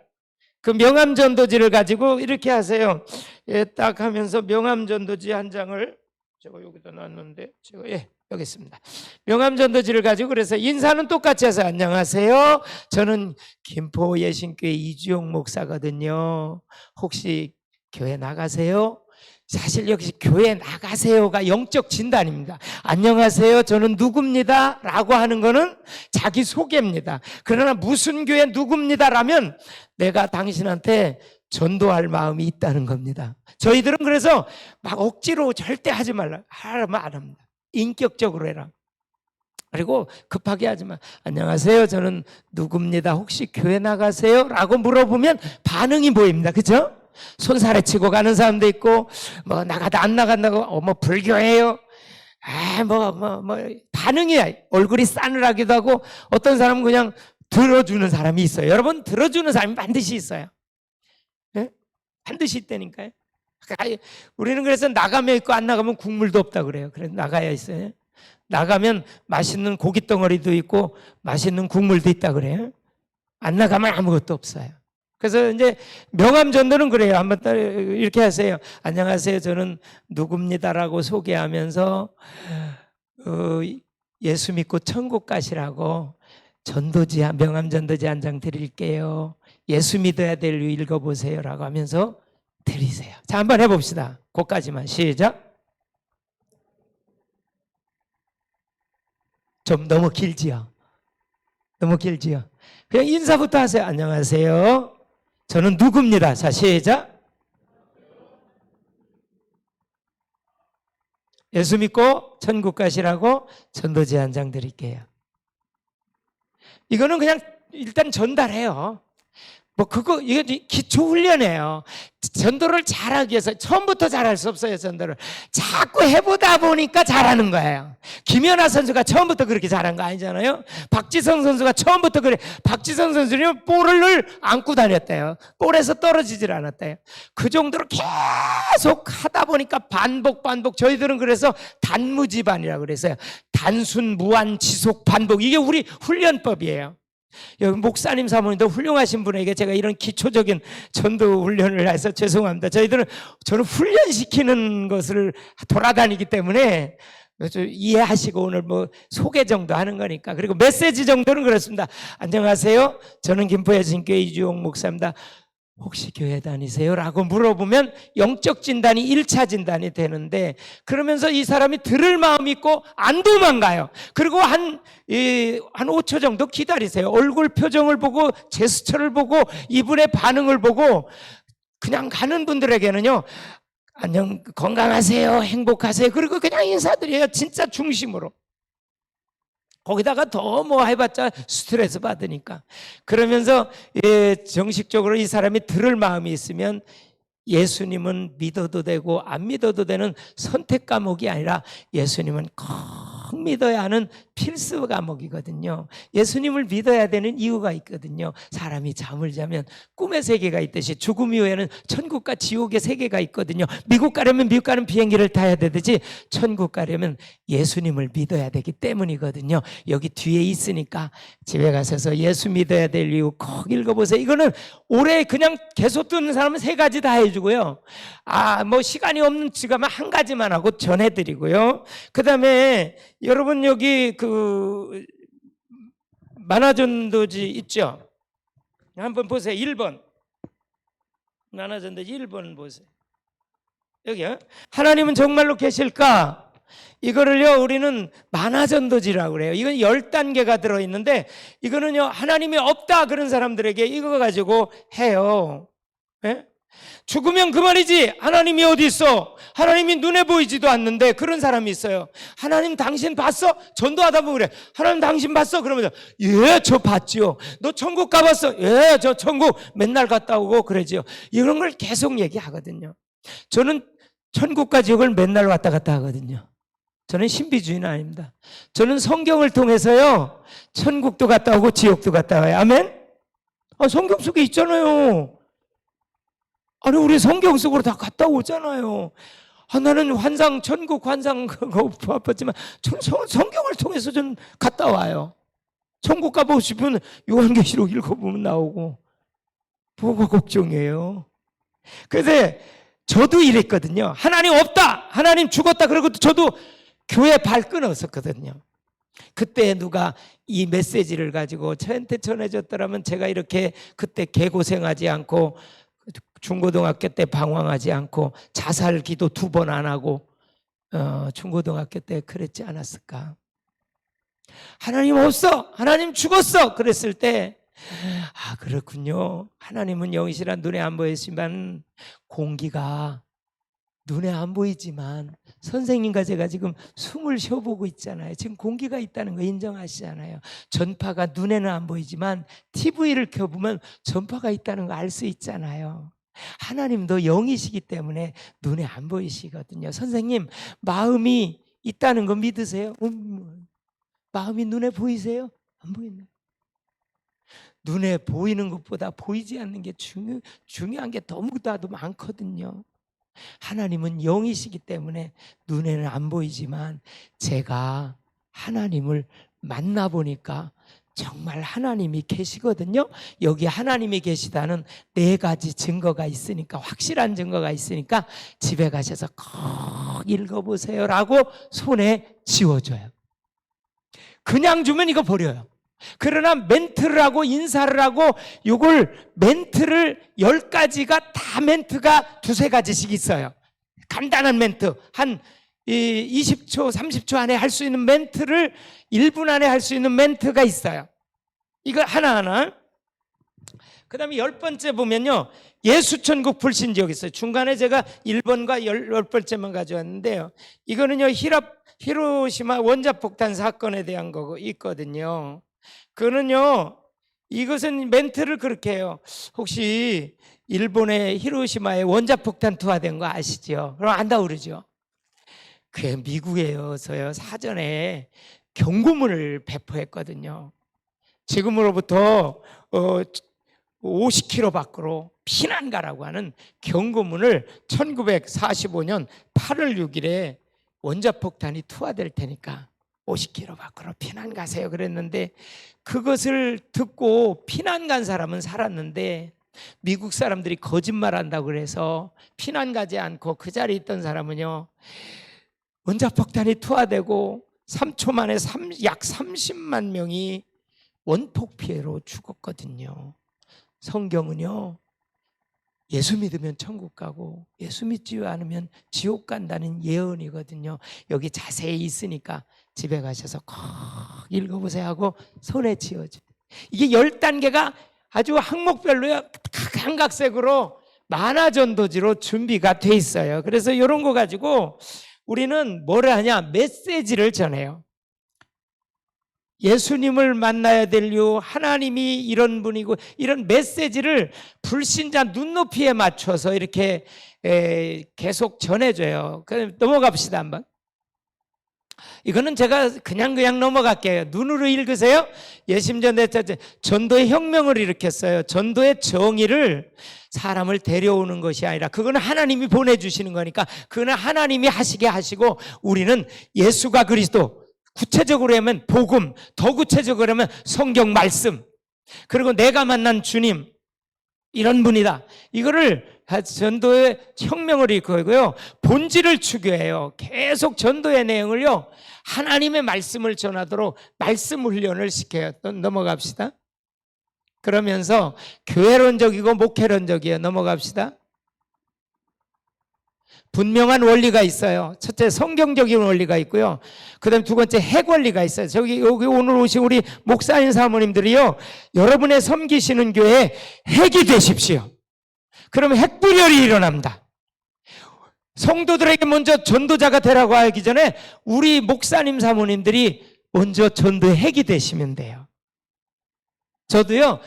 그 명함전도지를 가지고 이렇게 하세요. 예, 딱 하면서 명함전도지 한 장을 제가 여기다 놨는데 제가 여기 있습니다. 명함전도지를 가지고 그래서 인사는 똑같이 해서 안녕하세요. 저는 김포 예신교회 이주용 목사거든요. 혹시 교회 나가세요? 사실 역시 교회 나가세요가 영적 진단입니다. 안녕하세요. 저는 누굽니다. 라고 하는 거는 자기 소개입니다. 그러나 무슨 교회 누굽니다라면 내가 당신한테 전도할 마음이 있다는 겁니다. 저희들은 그래서 막 억지로 절대 하지 말라. 하라면 안 합니다. 인격적으로 해라. 그리고 급하게 하지 마. 안녕하세요. 저는 누굽니다. 혹시 교회 나가세요? 라고 물어보면 반응이 보입니다. 그죠? 손살에 치고 가는 사람도 있고, 뭐, 나가다 안 나간다고, 뭐, 불교해요? 반응이야. 얼굴이 싸늘하기도 하고, 어떤 사람은 그냥 들어주는 사람이 있어요. 여러분, 들어주는 사람이 반드시 있어요. 네? 반드시 있다니까요. 우리는 그래서 나가면 있고, 안 나가면 국물도 없다 그래요. 그래서 나가야 있어요. 나가면 맛있는 고깃덩어리도 있고, 맛있는 국물도 있다 그래요. 안 나가면 아무것도 없어요. 그래서 이제 명함전도는 그래요. 한번 이렇게 하세요. 안녕하세요. 저는 누굽니다라고 소개하면서 예수 믿고 천국 가시라고 전도지, 명함전도지 한 장 드릴게요. 예수 믿어야 될 이유 읽어보세요라고 하면서 드리세요. 자, 한번 해봅시다. 그까지만 시작. 좀 너무 길지요. 너무 길지요. 그냥 인사부터 하세요. 안녕하세요. 저는 누굽니다. 자, 시작. 예수 믿고 천국 가시라고 전도지 한 장 드릴게요. 이거는 그냥 일단 전달해요. 이게 기초 훈련이에요. 전도를 잘하기 위해서 처음부터 잘할 수 없어요. 전도를 자꾸 해보다 보니까 잘하는 거예요. 김연아 선수가 처음부터 그렇게 잘한 거 아니잖아요. 박지성 선수가 처음부터 그래. 박지성 선수는 볼을 안고 다녔대요. 볼에서 떨어지질 않았대요. 그 정도로 계속 하다 보니까 반복. 저희들은 그래서 단무지반이라고 그랬어요. 단순 무한 지속 반복. 이게 우리 훈련법이에요. 여기 목사님 사모님도 훌륭하신 분에게 제가 이런 기초적인 전도 훈련을 해서 죄송합니다. 저는 훈련시키는 것을 돌아다니기 때문에 이해하시고 오늘 뭐 소개 정도 하는 거니까. 그리고 메시지 정도는 그렇습니다. 안녕하세요. 저는 김포예신교회 이주용 목사입니다. 혹시 교회 다니세요? 라고 물어보면 영적 진단이 1차 진단이 되는데, 그러면서 이 사람이 들을 마음이 있고 안 도망가요. 그리고 한 5초 정도 기다리세요. 얼굴 표정을 보고 제스처를 보고 이분의 반응을 보고. 그냥 가는 분들에게는요, 안녕, 건강하세요, 행복하세요, 그리고 그냥 인사드려요. 진짜 중심으로. 거기다가 더 뭐 해봤자 스트레스 받으니까. 그러면서 정식적으로 이 사람이 들을 마음이 있으면 예수님은 믿어도 되고 안 믿어도 되는 선택 과목이 아니라 예수님은 꼭 믿어야 하는 필수 과목이거든요. 예수님을 믿어야 되는 이유가 있거든요. 사람이 잠을 자면 꿈의 세계가 있듯이 죽음 이후에는 천국과 지옥의 세계가 있거든요. 미국 가려면 미국 가는 비행기를 타야 되듯이 천국 가려면 예수님을 믿어야 되기 때문이거든요. 여기 뒤에 있으니까 집에 가셔서 예수 믿어야 될 이유 꼭 읽어보세요. 이거는 올해 그냥 계속 듣는 사람은 3가지 다 해주고요. 뭐 시간이 없는 지금은 한 가지만 하고 전해드리고요. 그 다음에 여러분 여기 만화전도지 있죠? 한번 보세요. 1번 만화전도지 1번 보세요. 여기요. 하나님은 정말로 계실까? 이거를요 우리는 만화전도지라고 그래요. 이건 10단계가 들어있는데, 이거는요 하나님이 없다 그런 사람들에게 이거 가지고 해요. 네? 죽으면 그만이지 하나님이 어디 있어? 하나님이 눈에 보이지도 않는데 그런 사람이 있어요. 하나님 당신 봤어? 전도하다 보면 그래. 하나님 당신 봤어? 그러면서 예, 저 봤지요. 너 천국 가봤어? 예, 저 천국 맨날 갔다 오고 그러지요. 이런 걸 계속 얘기하거든요. 저는 천국과 지옥을 맨날 왔다 갔다 하거든요. 저는 신비주의는 아닙니다. 저는 성경을 통해서요, 천국도 갔다 오고 지옥도 갔다 와요. 아멘? 성경 속에 있잖아요. 아니, 우리 성경 속으로 다 갔다 오잖아요. 나는 환상, 천국 환상 그거 봤지만 저는 성경을 통해서 좀 갔다 와요. 천국 가보고 싶으면 요한계시록 읽어보면 나오고 뭐가 걱정이에요. 그래서 저도 이랬거든요. 하나님 없다, 하나님 죽었다. 그러고 저도 교회 발 끊었었거든요. 그때 누가 이 메시지를 가지고 저한테 전해줬더라면 제가 이렇게 그때 개고생하지 않고 중고등학교 때 방황하지 않고 자살 기도 2번 안 하고 중고등학교 때 그랬지 않았을까. 하나님 없어, 하나님 죽었어 그랬을 때 그렇군요. 하나님은 영이시란 눈에 안 보이지만 공기가 눈에 안 보이지만 선생님과 제가 지금 숨을 쉬어보고 있잖아요. 지금 공기가 있다는 거 인정하시잖아요. 전파가 눈에는 안 보이지만 TV를 켜보면 전파가 있다는 거 알 수 있잖아요. 하나님도 영이시기 때문에 눈에 안 보이시거든요. 선생님, 마음이 있다는 거 믿으세요? 마음이 눈에 보이세요? 안 보이네. 눈에 보이는 것보다 보이지 않는 게 중요한 게 너무나도 많거든요. 하나님은 영이시기 때문에 눈에는 안 보이지만 제가 하나님을 만나보니까 정말 하나님이 계시거든요. 여기 하나님이 계시다는 4가지 증거가 있으니까, 확실한 증거가 있으니까 집에 가셔서 꼭 읽어보세요 라고 손에 쥐어줘요. 그냥 주면 이거 버려요. 그러나 멘트를 하고 인사를 하고 요걸 멘트를 10가지가 다 멘트가 2-3가지씩 있어요. 간단한 멘트 한 20초 30초 안에 할 수 있는 멘트를 1분 안에 할 수 있는 멘트가 있어요. 이거 하나하나. 그 다음에 10번째 보면요, 예수천국 불신지옥이 있어요. 중간에 제가 1번과 10번째만 가져왔는데요, 이거는요 히로시마 원자폭탄 사건에 대한 거 있거든요. 그거는요, 이것은 멘트를 그렇게 해요. 혹시 일본의 히로시마에 원자폭탄 투하된 거 아시죠? 그럼 안다고 그러죠. 그게 미국에서요 사전에 경고문을 배포했거든요. 지금으로부터 50km 밖으로 피난 가라고 하는 경고문을 1945년 8월 6일에 원자폭탄이 투하될 테니까 50km 밖으로 피난 가세요 그랬는데, 그것을 듣고 피난 간 사람은 살았는데 미국 사람들이 거짓말한다고 그래서 피난 가지 않고 그 자리에 있던 사람은요, 원자폭탄이 투하되고 3초 만에 약 30만 명이 원폭 피해로 죽었거든요. 성경은요, 예수 믿으면 천국 가고 예수 믿지 않으면 지옥 간다는 예언이거든요. 여기 자세히 있으니까 집에 가셔서 꼭 읽어보세요 하고 손에 쥐어줘요. 이게 10단계가 아주 항목별로요 각양각색으로 만화전도지로 준비가 돼 있어요. 그래서 이런 거 가지고 우리는 뭐를 하냐, 메시지를 전해요. 예수님을 만나야 될 이유, 하나님이 이런 분이고, 이런 메시지를 불신자 눈높이에 맞춰서 이렇게 계속 전해줘요. 그럼 넘어갑시다 한번. 이거는 제가 그냥 넘어갈게요. 눈으로 읽으세요. 예심전에 전도의 혁명을 일으켰어요. 전도의 정의를 사람을 데려오는 것이 아니라 그거는 하나님이 보내주시는 거니까 그거는 하나님이 하시게 하시고, 우리는 예수가 그리스도, 구체적으로 하면 복음, 더 구체적으로 하면 성경 말씀, 그리고 내가 만난 주님, 이런 분이다. 이거를 전도의 혁명을 일으키고요, 본질을 추구해요. 계속 전도의 내용을요 하나님의 말씀을 전하도록 말씀 훈련을 시켜요. 또 넘어갑시다. 그러면서 교회론적이고 목회론적이에요. 넘어갑시다. 분명한 원리가 있어요. 첫째, 성경적인 원리가 있고요. 그 다음에 2번째, 핵 원리가 있어요. 여기 오늘 오신 우리 목사님 사모님들이요, 여러분의 섬기시는 교회에 핵이 되십시오. 그러면 핵분열이 일어납니다. 성도들에게 먼저 전도자가 되라고 하기 전에 우리 목사님 사모님들이 먼저 전도의 핵이 되시면 돼요. 저도요,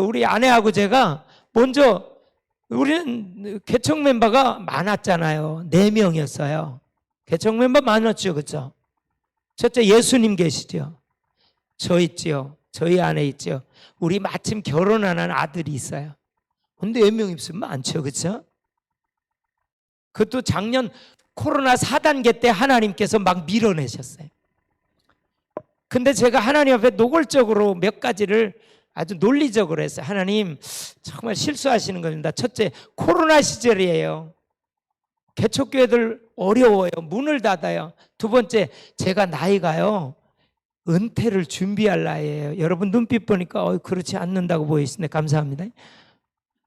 우리 아내하고 제가 먼저 우리는 개척 멤버가 많았잖아요. 4명이었어요. 개척 멤버 많았죠. 그렇죠? 첫째 예수님 계시죠. 저 있지요. 저희 안에 있죠. 우리 마침 결혼 안 한 아들이 있어요. 근데 4명 있으면 많죠. 그렇죠? 그것도 작년 코로나 4단계 때 하나님께서 막 밀어내셨어요. 근데 제가 하나님 앞에 노골적으로 몇 가지를 아주 논리적으로 했어요. 하나님 정말 실수하시는 겁니다. 첫째, 코로나 시절이에요. 개척교회들 어려워요. 문을 닫아요. 두 번째, 제가 나이가요, 은퇴를 준비할 나이에요. 여러분 눈빛 보니까 그렇지 않는다고 보이시네. 감사합니다.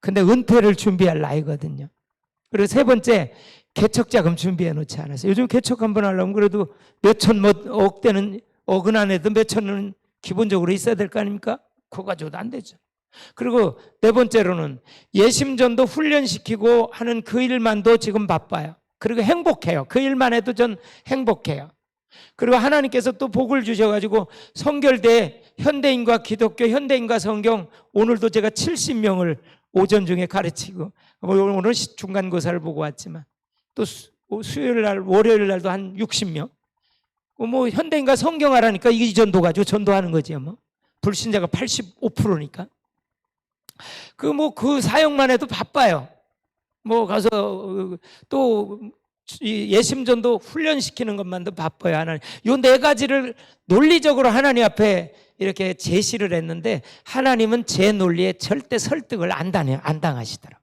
근데 은퇴를 준비할 나이거든요. 그리고 세 번째, 개척자금 준비해 놓지 않았어요. 요즘 개척 한번 하려면 그래도 몇천 억대는 억은 안 해도 몇천은 기본적으로 있어야 될 거 아닙니까? 그거 가지고도 안 되죠. 그리고 네 번째로는 예심전도 훈련시키고 하는 그 일만도 지금 바빠요. 그리고 행복해요. 그 일만 해도 전 행복해요. 그리고 하나님께서 또 복을 주셔가지고 성결대 현대인과 기독교, 현대인과 성경, 오늘도 제가 70명을 오전 중에 가르치고, 오늘 중간고사를 보고 왔지만 또 수요일 날, 월요일 날도 한 60명. 뭐 현대인과 성경 하라니까 이 전도 가지고 전도하는 거지요. 뭐 불신자가 85%니까. 그 사역만 해도 바빠요. 뭐 가서 또 예심전도 훈련시키는 것만도 바빠요. 하나님. 요 네 가지를 논리적으로 하나님 앞에 이렇게 제시를 했는데, 하나님은 제 논리에 절대 설득을 안 당하시더라고요.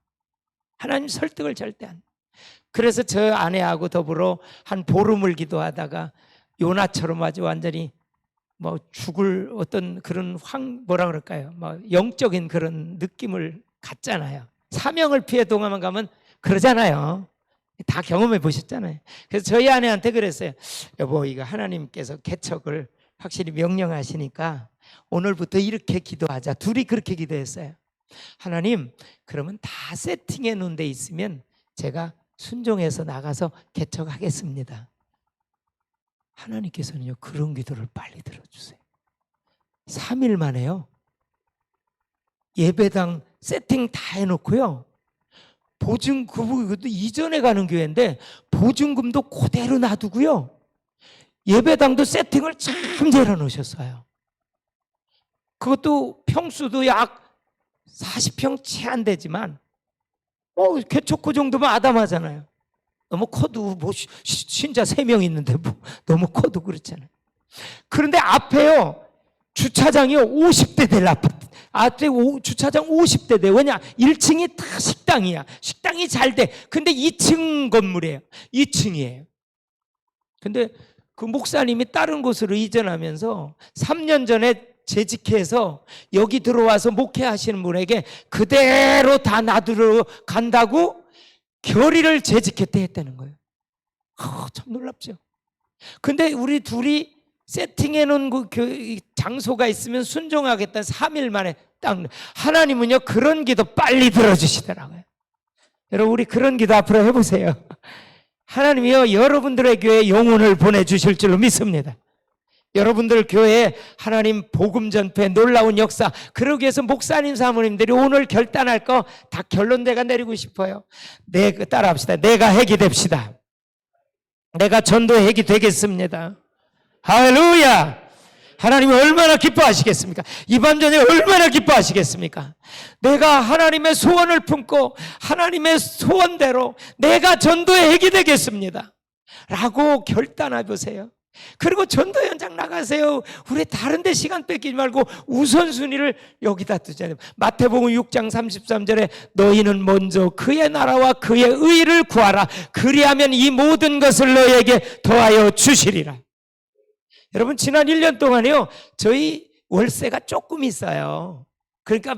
하나님 설득을 절대 안. 그래서 저 아내하고 더불어 한 보름을 기도하다가 요나처럼 아주 완전히 뭐 죽을 어떤 그런 뭐라 그럴까요? 뭐 영적인 그런 느낌을 갖잖아요. 사명을 피해 동화만 가면 그러잖아요. 다 경험해 보셨잖아요. 그래서 저희 아내한테 그랬어요. 여보, 이거 하나님께서 개척을 확실히 명령하시니까 오늘부터 이렇게 기도하자. 둘이 그렇게 기도했어요. 하나님, 그러면 다 세팅해 놓은 데 있으면 제가 순종해서 나가서 개척하겠습니다. 하나님께서는요, 그런 기도를 빨리 들어주세요. 3일 만에요, 예배당 세팅 다 해놓고요, 그것도 이전에 가는 교회인데 보증금도 그대로 놔두고요, 예배당도 세팅을 참 잘 해놓으셨어요. 그것도 평수도 약 40평 채 안 되지만 개척구 정도면 아담하잖아요. 너무 커도 뭐 신자 3명 있는데 뭐 너무 커도 그렇잖아요. 그런데 앞에요, 주차장이요 50대 될 아파트. 앞에 주차장 50대 돼. 왜냐? 1층이 다 식당이야. 식당이 잘 돼. 근데 2층 건물이에요. 2층이에요. 근데 그 목사님이 다른 곳으로 이전하면서 3년 전에 재직해서 여기 들어와서 목회하시는 분에게 그대로 다 놔두러 간다고 결의를 재직했대 했다는 거예요. 참 놀랍죠. 근데 우리 둘이 세팅해 놓은 그 장소가 있으면 순종하겠다는 3일 만에 딱. 하나님은요, 그런 기도 빨리 들어주시더라고요. 여러분, 우리 그런 기도 앞으로 해보세요. 하나님이요, 여러분들의 교회에 영혼을 보내주실 줄로 믿습니다. 여러분들 교회에 하나님 복음 전폐 놀라운 역사, 그러기 위해서 목사님 사모님들이 오늘 결단할 거 다 결론 내가 내리고 싶어요. 따라합시다. 내가 핵이 됩시다. 내가 전도의 핵이 되겠습니다. 할렐루야. 하나님이 얼마나 기뻐하시겠습니까? 이 밤전에 얼마나 기뻐하시겠습니까? 내가 하나님의 소원을 품고 하나님의 소원대로 내가 전도의 핵이 되겠습니다 라고 결단해 보세요. 그리고 전도 현장 나가세요. 우리 다른 데 시간 뺏기지 말고 우선순위를 여기다 두잖아요. 마태복음 6장 33절에 너희는 먼저 그의 나라와 그의 의를 구하라. 그리하면 이 모든 것을 너희에게 더하여 주시리라. 여러분, 지난 1년 동안에요, 저희 월세가 조금 있어요. 그러니까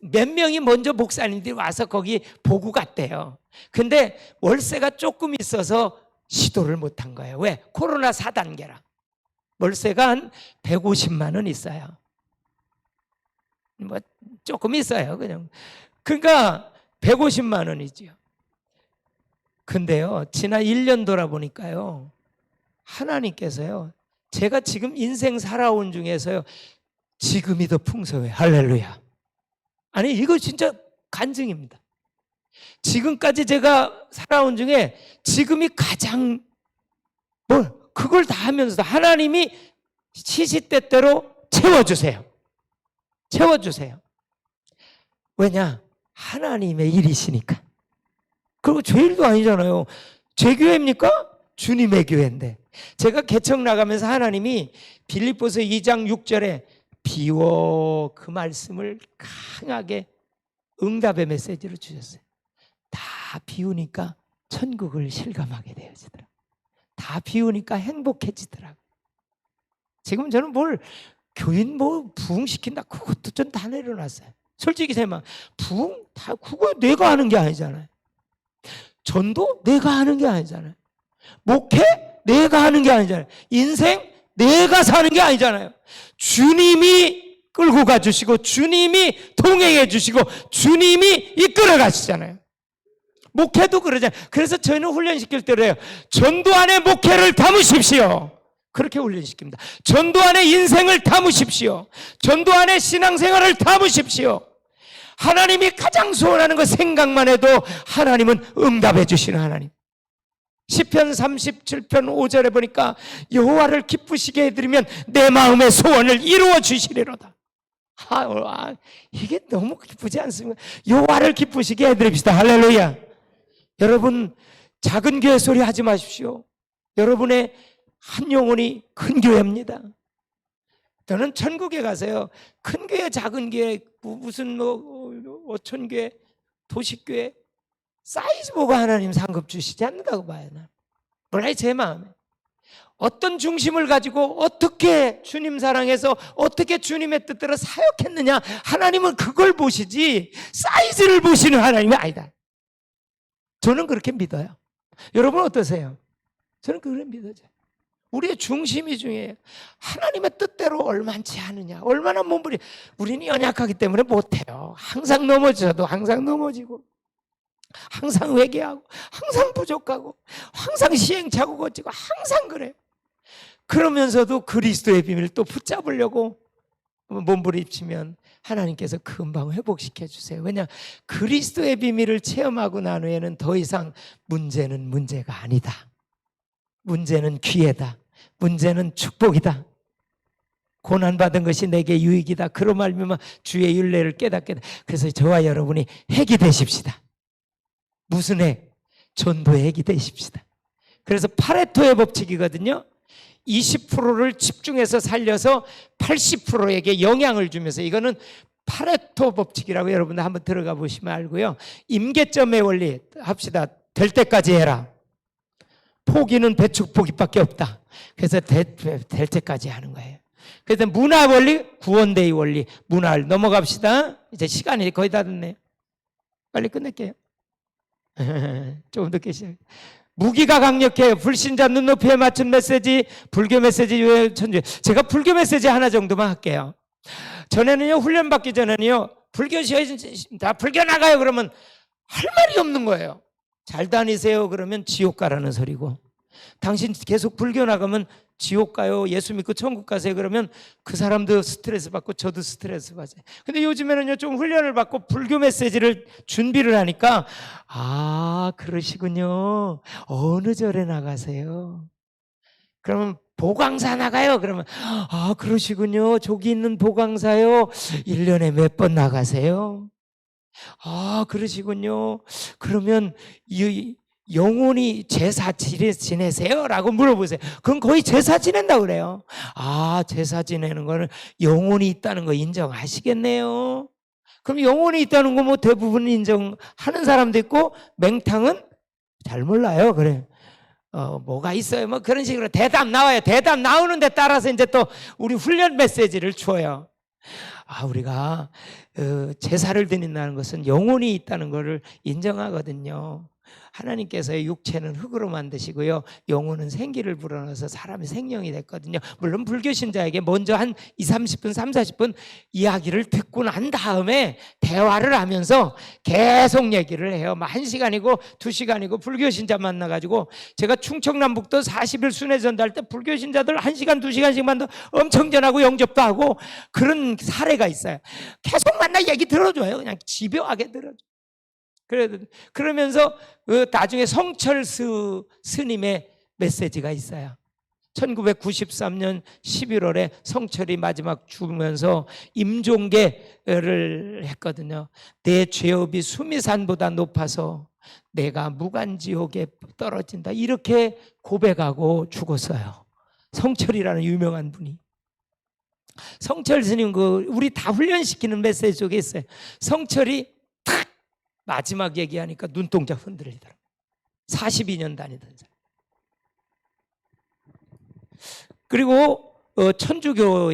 몇 명이 먼저 목사님들이 와서 거기 보고 갔대요. 근데 월세가 조금 있어서 시도를 못한 거예요. 왜? 코로나 4단계라. 월세가 한 150만 원 있어요. 뭐 조금 있어요, 그냥. 그러니까 150만 원이지요. 근데요, 지난 1년 돌아보니까요, 하나님께서요, 제가 지금 인생 살아온 중에서요, 지금이 더 풍성해요. 할렐루야. 아니, 이거 진짜 간증입니다. 지금까지 제가 살아온 중에 지금이 가장 그걸 다 하면서도 하나님이 시시때때로 채워주세요. 채워주세요. 왜냐? 하나님의 일이시니까. 그리고 제 일도 아니잖아요. 제 교회입니까? 주님의 교회인데. 제가 개척 나가면서 하나님이 빌립보서 2장 6절에 비워 그 말씀을 강하게 응답의 메시지로 주셨어요. 다 비우니까 천국을 실감하게 되어지더라고요. 다 비우니까 행복해지더라고요. 지금 저는 뭘 교인 부흥시킨다 그것도 전 다 내려놨어요. 솔직히 제가 부흥 다 그거 내가 하는 게 아니잖아요. 전도 내가 하는 게 아니잖아요. 목회 내가 하는 게 아니잖아요. 인생 내가 사는 게 아니잖아요. 주님이 끌고 가주시고 주님이 동행해 주시고 주님이 이끌어 가시잖아요. 목회도 그러잖아요. 그래서 저희는 훈련시킬 때 그래요. 전도 안에 목회를 담으십시오. 그렇게 훈련시킵니다. 전도 안에 인생을 담으십시오. 전도 안에 신앙생활을 담으십시오. 하나님이 가장 소원하는 것 생각만 해도 하나님은 응답해 주시는 하나님. 시편 37편 5절에 보니까 여호와를 기쁘시게 해드리면 내 마음의 소원을 이루어 주시리로다. 이게 너무 기쁘지 않습니까? 여호와를 기쁘시게 해드립시다. 할렐루야. 여러분 작은 교회 소리 하지 마십시오. 여러분의 한 영혼이 큰 교회입니다. 저는 천국에 가서요, 큰 교회 작은 교회 무슨 5,000교회 도시교회 사이즈 보고 하나님 상급 주시지 않는다고 봐요. 몰라요. 제 마음에 어떤 중심을 가지고 어떻게 주님 사랑해서 어떻게 주님의 뜻대로 사역했느냐, 하나님은 그걸 보시지 사이즈를 보시는 하나님이 아니다. 저는 그렇게 믿어요. 여러분 어떠세요? 저는 그렇게 믿어요. 우리의 중심이 중요해요. 하나님의 뜻대로 얼마치 하느냐, 얼마나 몸부림. 우리는 연약하기 때문에 못해요. 항상 넘어져도 항상 넘어지고, 항상 회개하고, 항상 부족하고, 항상 시행착오 거치고, 항상 그래요. 그러면서도 그리스도의 비밀을 또 붙잡으려고 몸부림치면 하나님께서 금방 회복시켜 주세요. 왜냐? 그리스도의 비밀을 체험하고 난 후에는 더 이상 문제는 문제가 아니다. 문제는 기회다. 문제는 축복이다. 고난받은 것이 내게 유익이다. 그로 말미암아 주의 율례를 깨닫게 돼. 그래서 저와 여러분이 핵이 되십시다. 무슨 핵? 전도의 핵이 되십시다. 그래서 파레토의 법칙이거든요. 20%를 집중해서 살려서 80%에게 영향을 주면서, 이거는 파레토 법칙이라고 여러분들 한번 들어가 보시면 알고요. 임계점의 원리 합시다. 될 때까지 해라. 포기는 배축 포기밖에 없다. 그래서 될 때까지 하는 거예요. 그래서 문화 원리, 구원대의 원리, 문화를 넘어갑시다. 이제 시간이 거의 다 됐네요. 빨리 끝낼게요. 조금 늦게 시작. 무기가 강력해요. 불신자 눈높이에 맞춘 메시지, 불교 메시지, 천주. 제가 불교 메시지 하나 정도만 할게요. 전에는요, 훈련 받기 전에는요, 불교 시험다 불교 나가요 그러면 할 말이 없는 거예요. 잘 다니세요 그러면 지옥 가라는 소리고, 당신 계속 불교 나가면 지옥 가요, 예수 믿고 천국 가세요 그러면 그 사람도 스트레스 받고 저도 스트레스 받아요. 근데 요즘에는요, 좀 훈련을 받고 불교 메시지를 준비를 하니까, 그러시군요. 어느 절에 나가세요? 그러면 보광사 나가요 그러면, 그러시군요. 저기 있는 보광사요 1년에 몇 번 나가세요? 그러시군요. 그러면 영혼이 제사 지내세요? 라고 물어보세요. 그럼 거의 제사 지낸다고 그래요. 제사 지내는 거는 영혼이 있다는 거 인정하시겠네요. 그럼 영혼이 있다는 거 뭐 대부분 인정하는 사람도 있고, 맹탕은 잘 몰라요. 그래. 뭐가 있어요? 뭐 그런 식으로 대답 나와요. 대답 나오는 데 따라서 이제 또 우리 훈련 메시지를 줘요. 우리가 제사를 드린다는 것은 영혼이 있다는 것을 인정하거든요. 하나님께서의 육체는 흙으로 만드시고요, 영혼은 생기를 불어넣어서 사람이 생명이 됐거든요. 물론 불교 신자에게 먼저 한 20-30분, 30-40분 이야기를 듣고 난 다음에 대화를 하면서 계속 얘기를 해요. 1시간이고 2시간이고 불교 신자 만나가지고, 제가 충청남북도 40일 순회 전도할 때 불교 신자들 1시간, 2시간씩만 더 엄청 전하고 영접도 하고 그런 사례가 있어요. 계속 만나 얘기 들어줘요. 그냥 집요하게 들어줘. 그러면서 나중에 성철수 스님의 메시지가 있어요. 1993년 11월에 성철이 마지막 죽으면서 임종계를 했거든요. 내 죄업이 수미산보다 높아서 내가 무간지옥에 떨어진다, 이렇게 고백하고 죽었어요. 성철이라는 유명한 분이. 성철 스님 우리 다 훈련시키는 메시지 속에 있어요. 성철이 탁 마지막 얘기하니까 눈동자 흔들리더라고요. 42년 다니던 사람. 그리고 천주교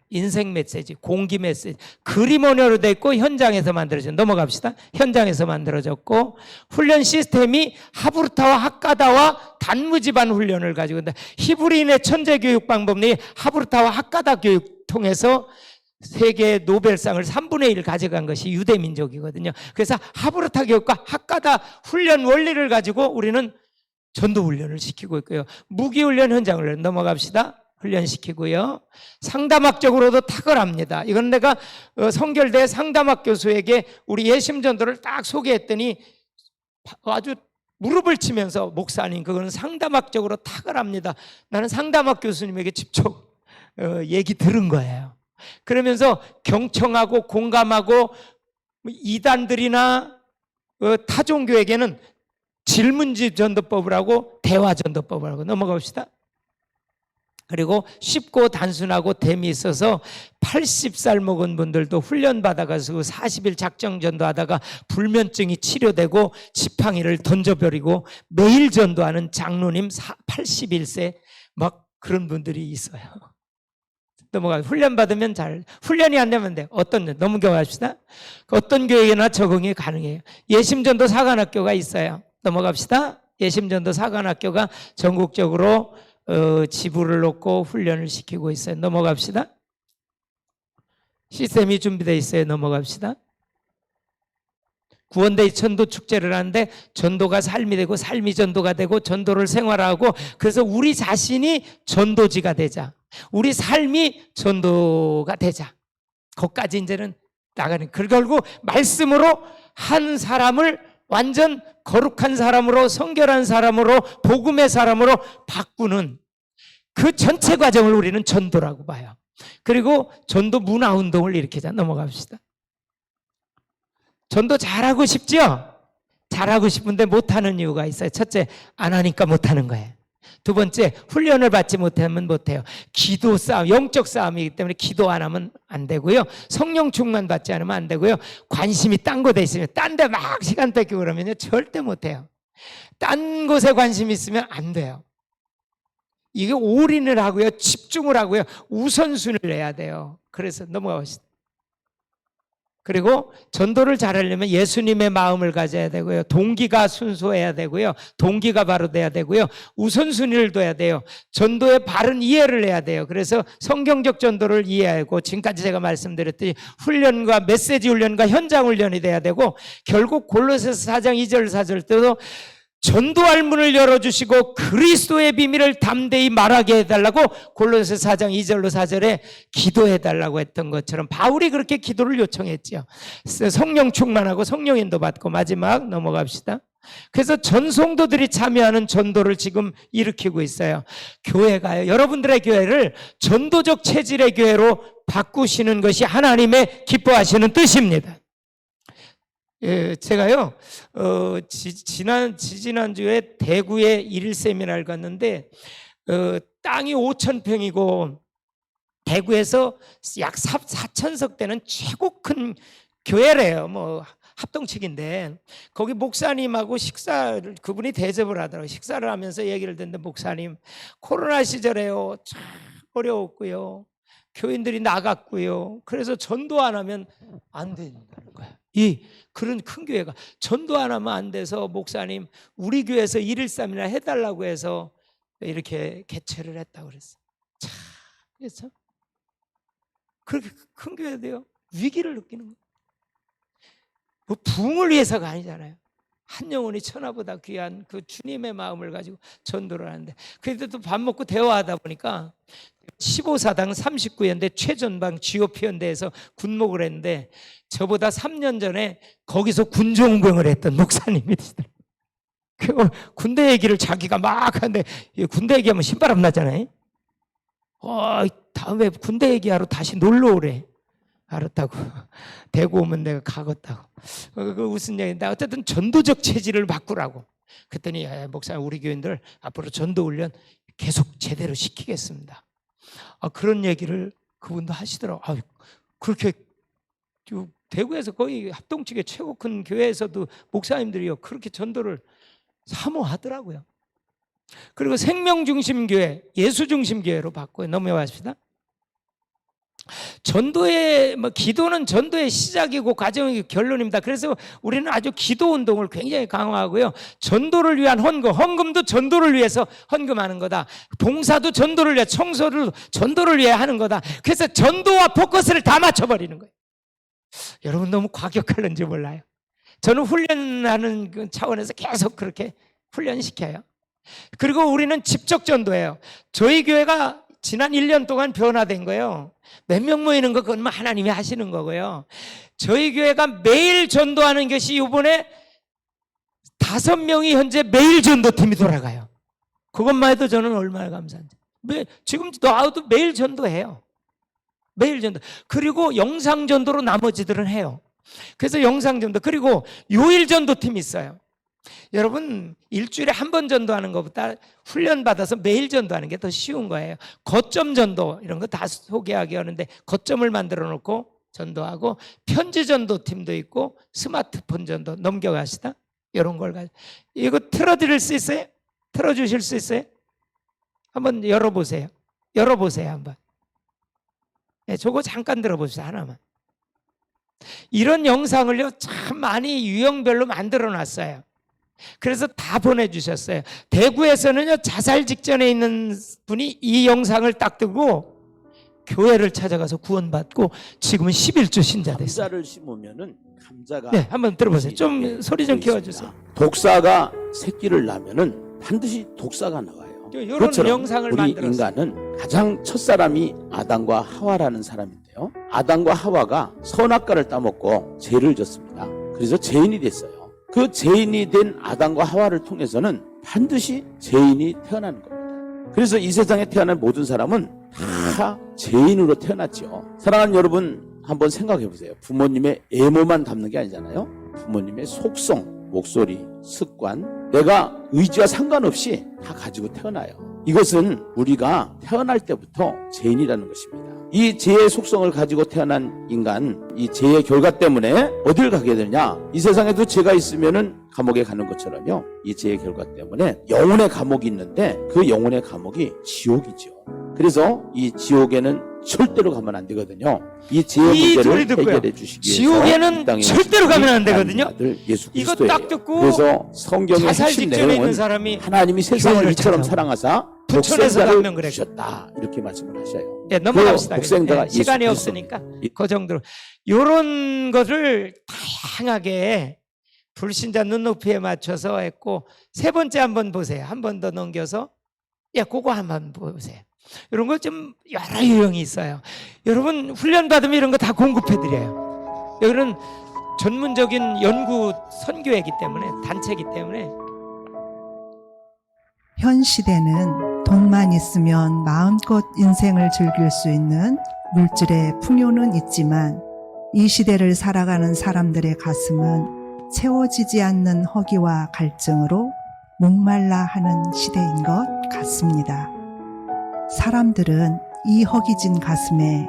인생 메시지, 공기 메시지, 그림 원어로 돼 있고 현장에서 만들어졌고, 넘어갑시다. 현장에서 만들어졌고, 훈련 시스템이 하브르타와 학가다와 단무지반 훈련을 가지고 있다. 히브리인의 천재 교육 방법이 하브르타와 학가다 교육 통해서 세계 노벨상을 3분의 1 가져간 것이 유대 민족이거든요. 그래서 하브르타 교육과 학가다 훈련 원리를 가지고 우리는 전도 훈련을 시키고 있고요. 무기 훈련 현장을 넘어갑시다. 훈련시키고요. 상담학적으로도 탁월합니다. 이건 내가 성결대 상담학 교수에게 우리 예심전도를 딱 소개했더니 아주 무릎을 치면서, 목사님 그거는 상담학적으로 탁월합니다. 나는 상담학 교수님에게 직접 얘기 들은 거예요. 그러면서 경청하고 공감하고, 이단들이나 타종교에게는 질문지 전도법을 하고 대화 전도법을 하고. 넘어갑시다. 그리고 쉽고 단순하고 됨이 있어서 80살 먹은 분들도 훈련받아가서 40일 작정 전도하다가 불면증이 치료되고 지팡이를 던져버리고 매일 전도하는 장로님 81세 막 그런 분들이 있어요. 넘어가. 훈련받으면 훈련이 안 되면 돼. 넘겨갑시다. 어떤 교회나 적응이 가능해요. 예심전도 사관학교가 있어요. 넘어갑시다. 예심전도 사관학교가 전국적으로 지부를 놓고 훈련을 시키고 있어요. 넘어갑시다. 시스템이 준비되어 있어요. 넘어갑시다. 구원대의 전도 축제를 하는데 전도가 삶이 되고 삶이 전도가 되고 전도를 생활하고, 그래서 우리 자신이 전도지가 되자, 우리 삶이 전도가 되자, 거기까지 이제는 나가는, 결국 말씀으로 한 사람을 완전 거룩한 사람으로, 성결한 사람으로, 복음의 사람으로 바꾸는 그 전체 과정을 우리는 전도라고 봐요. 그리고 전도 문화운동을 일으키자. 넘어갑시다. 전도 잘하고 싶죠? 잘하고 싶은데 못하는 이유가 있어요. 첫째, 안 하니까 못하는 거예요. 두 번째, 훈련을 받지 못하면 못해요. 기도 싸움, 영적 싸움이기 때문에 기도 안 하면 안 되고요. 성령 충만 받지 않으면 안 되고요. 관심이 딴 곳에 있으면, 딴 데 막 시간 뺏기고 그러면요, 절대 못해요. 딴 곳에 관심이 있으면 안 돼요. 이게 올인을 하고요, 집중을 하고요, 우선순위를 해야 돼요. 그래서 넘어가봅시다. 그리고 전도를 잘하려면 예수님의 마음을 가져야 되고요, 동기가 순수해야 되고요, 동기가 바로 돼야 되고요, 우선순위를 둬야 돼요, 전도의 바른 이해를 해야 돼요. 그래서 성경적 전도를 이해하고, 지금까지 제가 말씀드렸듯이 훈련과 메시지 훈련과 현장 훈련이 돼야 되고, 결국 골로새서 4장 2절 4절 때도 전도할 문을 열어주시고 그리스도의 비밀을 담대히 말하게 해달라고 골로새서 4장 2절로 4절에 기도해달라고 했던 것처럼 바울이 그렇게 기도를 요청했죠. 성령 충만하고 성령 인도 받고. 마지막 넘어갑시다. 그래서 전 성도들이 참여하는 전도를 지금 일으키고 있어요. 교회가요, 여러분들의 교회를 전도적 체질의 교회로 바꾸시는 것이 하나님의 기뻐하시는 뜻입니다. 예, 제가요, 지지난주에 대구에 일일 세미나를 갔는데, 땅이 5,000평이고, 대구에서 약 4,000석 되는 최고 큰 교회래요. 뭐, 합동측인데, 거기 목사님하고 식사를, 그분이 대접을 하더라고요. 식사를 하면서 얘기를 듣는데, 목사님, 코로나 시절에요, 참 어려웠고요, 교인들이 나갔고요, 그래서 전도 안 하면 안 된다는 거야. 그런 큰 교회가 전도 안 하면 안 돼서, 목사님 우리 교회에서 1일 3일이나 해달라고 해서 이렇게 개최를 했다고 그랬어. 참, 그래서 그렇게 큰 교회도요, 위기를 느끼는 거예요. 뭐 부흥을 위해서가 아니잖아요. 한 영혼이 천하보다 귀한 그 주님의 마음을 가지고 전도를 하는데, 그래도 또 밥 먹고 대화하다 보니까 15사당 39연대 최전방 GOP연대에서 군목을 했는데 저보다 3년 전에 거기서 군종병을 했던 목사님이시더라고요. 군대 얘기를 자기가 막 하는데, 군대 얘기하면 신바람 나잖아요. 다음에 군대 얘기하러 다시 놀러 오래. 알았다고. 대구 오면 내가 가겠다고. 그 무슨 얘기인데, 어쨌든 전도적 체질을 바꾸라고. 그랬더니 목사님, 우리 교인들 앞으로 전도 훈련 계속 제대로 시키겠습니다. 그런 얘기를 그분도 하시더라고요. 그렇게 대구에서 거의 합동측의 최고 큰 교회에서도 목사님들이요 그렇게 전도를 사모하더라고요. 그리고 생명중심교회, 예수중심교회로 바꿔 넘어가십시다. 전도의 기도는 전도의 시작이고 과정이고 결론입니다. 그래서 우리는 아주 기도 운동을 굉장히 강화하고요. 전도를 위한 헌금도 전도를 위해서 헌금하는 거다. 봉사도 전도를 위해, 청소를 전도를 위해 하는 거다. 그래서 전도와 포커스를 다 맞춰버리는 거예요. 여러분 너무 과격할는지 몰라요. 저는 훈련하는 그 차원에서 계속 그렇게 훈련시켜요. 그리고 우리는 직접 전도해요. 저희 교회가 지난 1년 동안 변화된 거예요. 몇 명 모이는 거 그건 하나님이 하시는 거고요. 저희 교회가 매일 전도하는 것이 이번에 5명이 현재 매일 전도팀이 돌아가요. 그것만 해도 저는 얼마나 감사한지. 지금 나도 매일 전도해요. 매일 전도. 그리고 영상 전도로 나머지들은 해요. 그래서 영상 전도, 그리고 요일 전도팀이 있어요. 여러분 일주일에 한 번 전도하는 것보다 훈련 받아서 매일 전도하는 게 더 쉬운 거예요. 거점 전도 이런 거 다 소개하기 하는데, 거점을 만들어 놓고 전도하고, 편지 전도팀도 있고, 스마트폰 전도 넘겨가시다 이런 걸 가지고. 이거 틀어드릴 수 있어요? 틀어주실 수 있어요? 한번 열어보세요. 한번. 저거 잠깐 들어보세요. 하나만. 이런 영상을요 참 많이 유형별로 만들어 놨어요. 그래서 다 보내주셨어요. 대구에서는요 자살 직전에 있는 분이 이 영상을 딱 뜨고 교회를 찾아가서 구원받고 지금은 11조 신자 됐어요. 감자를 심으면은 감자가 네, 한번 들어보세요. 좀 소리 좀 키워주세요. 독사가 새끼를 낳으면은 반드시 독사가 나와요. 이런 그것처럼 영상을 우리 만들었어요. 인간은 가장 첫 사람이 아담과 하와라는 사람인데요. 아담과 하와가 선악과를 따먹고 죄를 졌습니다. 그래서 죄인이 됐어요. 그 죄인이 된 아담과 하와를 통해서는 반드시 죄인이 태어나는 겁니다. 그래서 이 세상에 태어난 모든 사람은 다 죄인으로 태어났죠. 사랑하는 여러분, 한번 생각해 보세요. 부모님의 외모만 담는 게 아니잖아요. 부모님의 속성, 목소리, 습관, 내가 의지와 상관없이 다 가지고 태어나요. 이것은 우리가 태어날 때부터 죄인이라는 것입니다. 이 죄의 속성을 가지고 태어난 인간, 이 죄의 결과 때문에 어딜 가게 되냐? 이 세상에도 죄가 있으면은 감옥에 가는 것처럼요. 이 죄의 결과 때문에 영혼의 감옥이 있는데 그 영혼의 감옥이 지옥이죠. 그래서 이 지옥에는 절대로 가면 안 되거든요. 이 죄의 문제를 해결해 주시기 위해서 지옥에는 절대로 가면 안 되거든요. 아들 예수 이거 그리스도예요. 딱 듣고 그래서 성경의 자살 핵심 직전에 있는 내용은 사람이 하나님이 세상을 이처럼 사랑하사 부천에서 독생자를 주셨다 이렇게 말씀을 하셔요. 네, 넘어갑시다. 독생자가 네, 시간이 예수 없으니까 그 정도로 이런 것을 다양하게 불신자 눈높이에 맞춰서 했고, 세 번째 한번 보세요. 한 번 더 넘겨서 그거 한번 보세요. 이런 거 좀 여러 유형이 있어요. 여러분 훈련 받으면 이런 거 다 공급해 드려요. 여기는 전문적인 연구 선교회이기 때문에, 단체이기 때문에. 현 시대는 돈만 있으면 마음껏 인생을 즐길 수 있는 물질의 풍요는 있지만, 이 시대를 살아가는 사람들의 가슴은 채워지지 않는 허기와 갈증으로 목말라 하는 시대인 것 같습니다. 사람들은 이 허기진 가슴에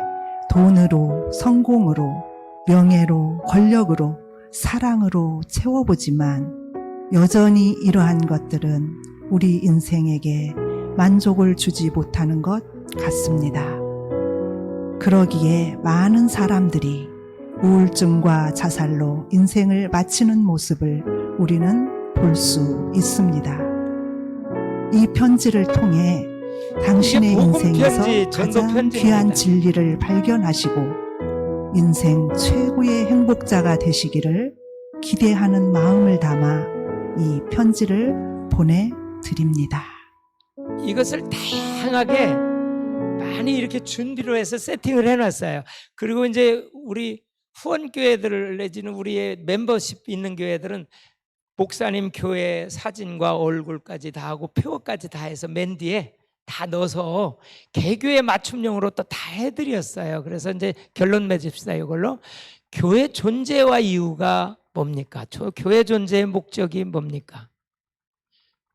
돈으로, 성공으로, 명예로, 권력으로, 사랑으로 채워보지만 여전히 이러한 것들은 우리 인생에게 만족을 주지 못하는 것 같습니다. 그러기에 많은 사람들이 우울증과 자살로 인생을 마치는 모습을 우리는 볼 수 있습니다. 이 편지를 통해 당신의 이게 복음 인생에서 편지, 전도 가장 편지입니다. 귀한 진리를 발견하시고 인생 최고의 행복자가 되시기를 기대하는 마음을 담아 이 편지를 보내드립니다. 이것을 다양하게 많이 이렇게 준비로 해서 세팅을 해놨어요. 그리고 이제 우리 후원교회들 내지는 우리의 멤버십 있는 교회들은 목사님 교회 사진과 얼굴까지 다 하고 표어까지 다 해서 맨 뒤에 다 넣어서 개교의 맞춤형으로 또 다 해드렸어요. 그래서 이제 결론 맺읍시다. 이걸로 교회 존재와 이유가 뭡니까? 교회 존재의 목적이 뭡니까?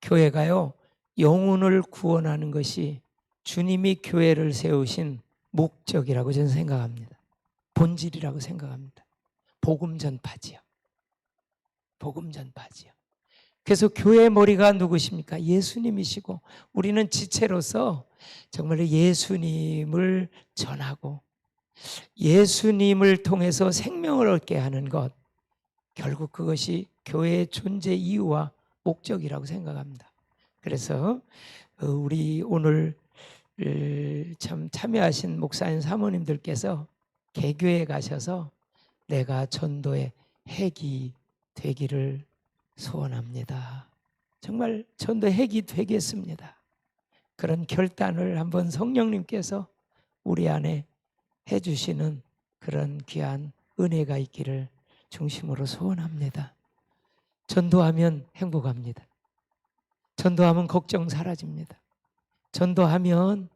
교회가요, 영혼을 구원하는 것이 주님이 교회를 세우신 목적이라고 저는 생각합니다. 본질이라고 생각합니다. 복음 전파지요. 복음 전파지요. 그래서 교회의 머리가 누구십니까? 예수님이시고 우리는 지체로서 정말 예수님을 전하고 예수님을 통해서 생명을 얻게 하는 것, 결국 그것이 교회의 존재 이유와 목적이라고 생각합니다. 그래서 우리 오늘 참 참여하신 목사님 사모님들께서 개교에 가셔서 내가 전도의 핵이 되기를 소원합니다. 정말 전도의 핵이 되겠습니다. 그런 결단을 한번 성령님께서 우리 안에 해주시는 그런 귀한 은혜가 있기를 중심으로 소원합니다. 전도하면 행복합니다. 전도하면 걱정 사라집니다. 전도하면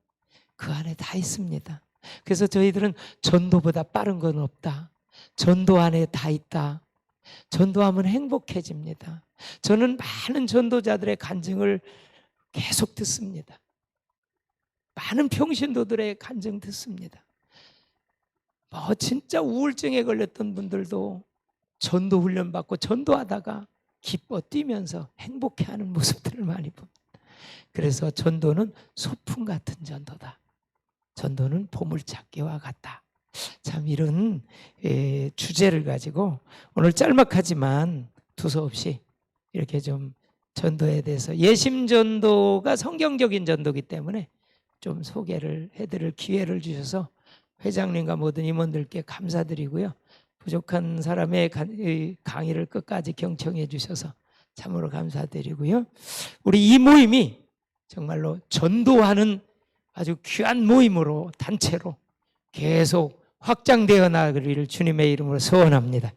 그 안에 다 있습니다. 그래서 저희들은 전도보다 빠른 건 없다. 전도 안에 다 있다. 전도하면 행복해집니다. 저는 많은 전도자들의 간증을 계속 듣습니다. 많은 평신도들의 간증 듣습니다. 뭐 진짜 우울증에 걸렸던 분들도 전도 훈련 받고 전도하다가 기뻐 뛰면서 행복해하는 모습들을 많이 봅니다. 그래서 전도는 소풍 같은 전도다. 전도는 보물찾기와 같다. 참 이런 주제를 가지고 오늘 짤막하지만 두서없이 이렇게 좀 전도에 대해서 예심전도가 성경적인 전도이기 때문에 좀 소개를 해드릴 기회를 주셔서 회장님과 모든 임원들께 감사드리고요. 부족한 사람의 강의를 끝까지 경청해 주셔서 참으로 감사드리고요. 우리 이 모임이 정말로 전도하는 아주 귀한 모임으로 단체로 계속 확장되어 나가기를 주님의 이름으로 소원합니다.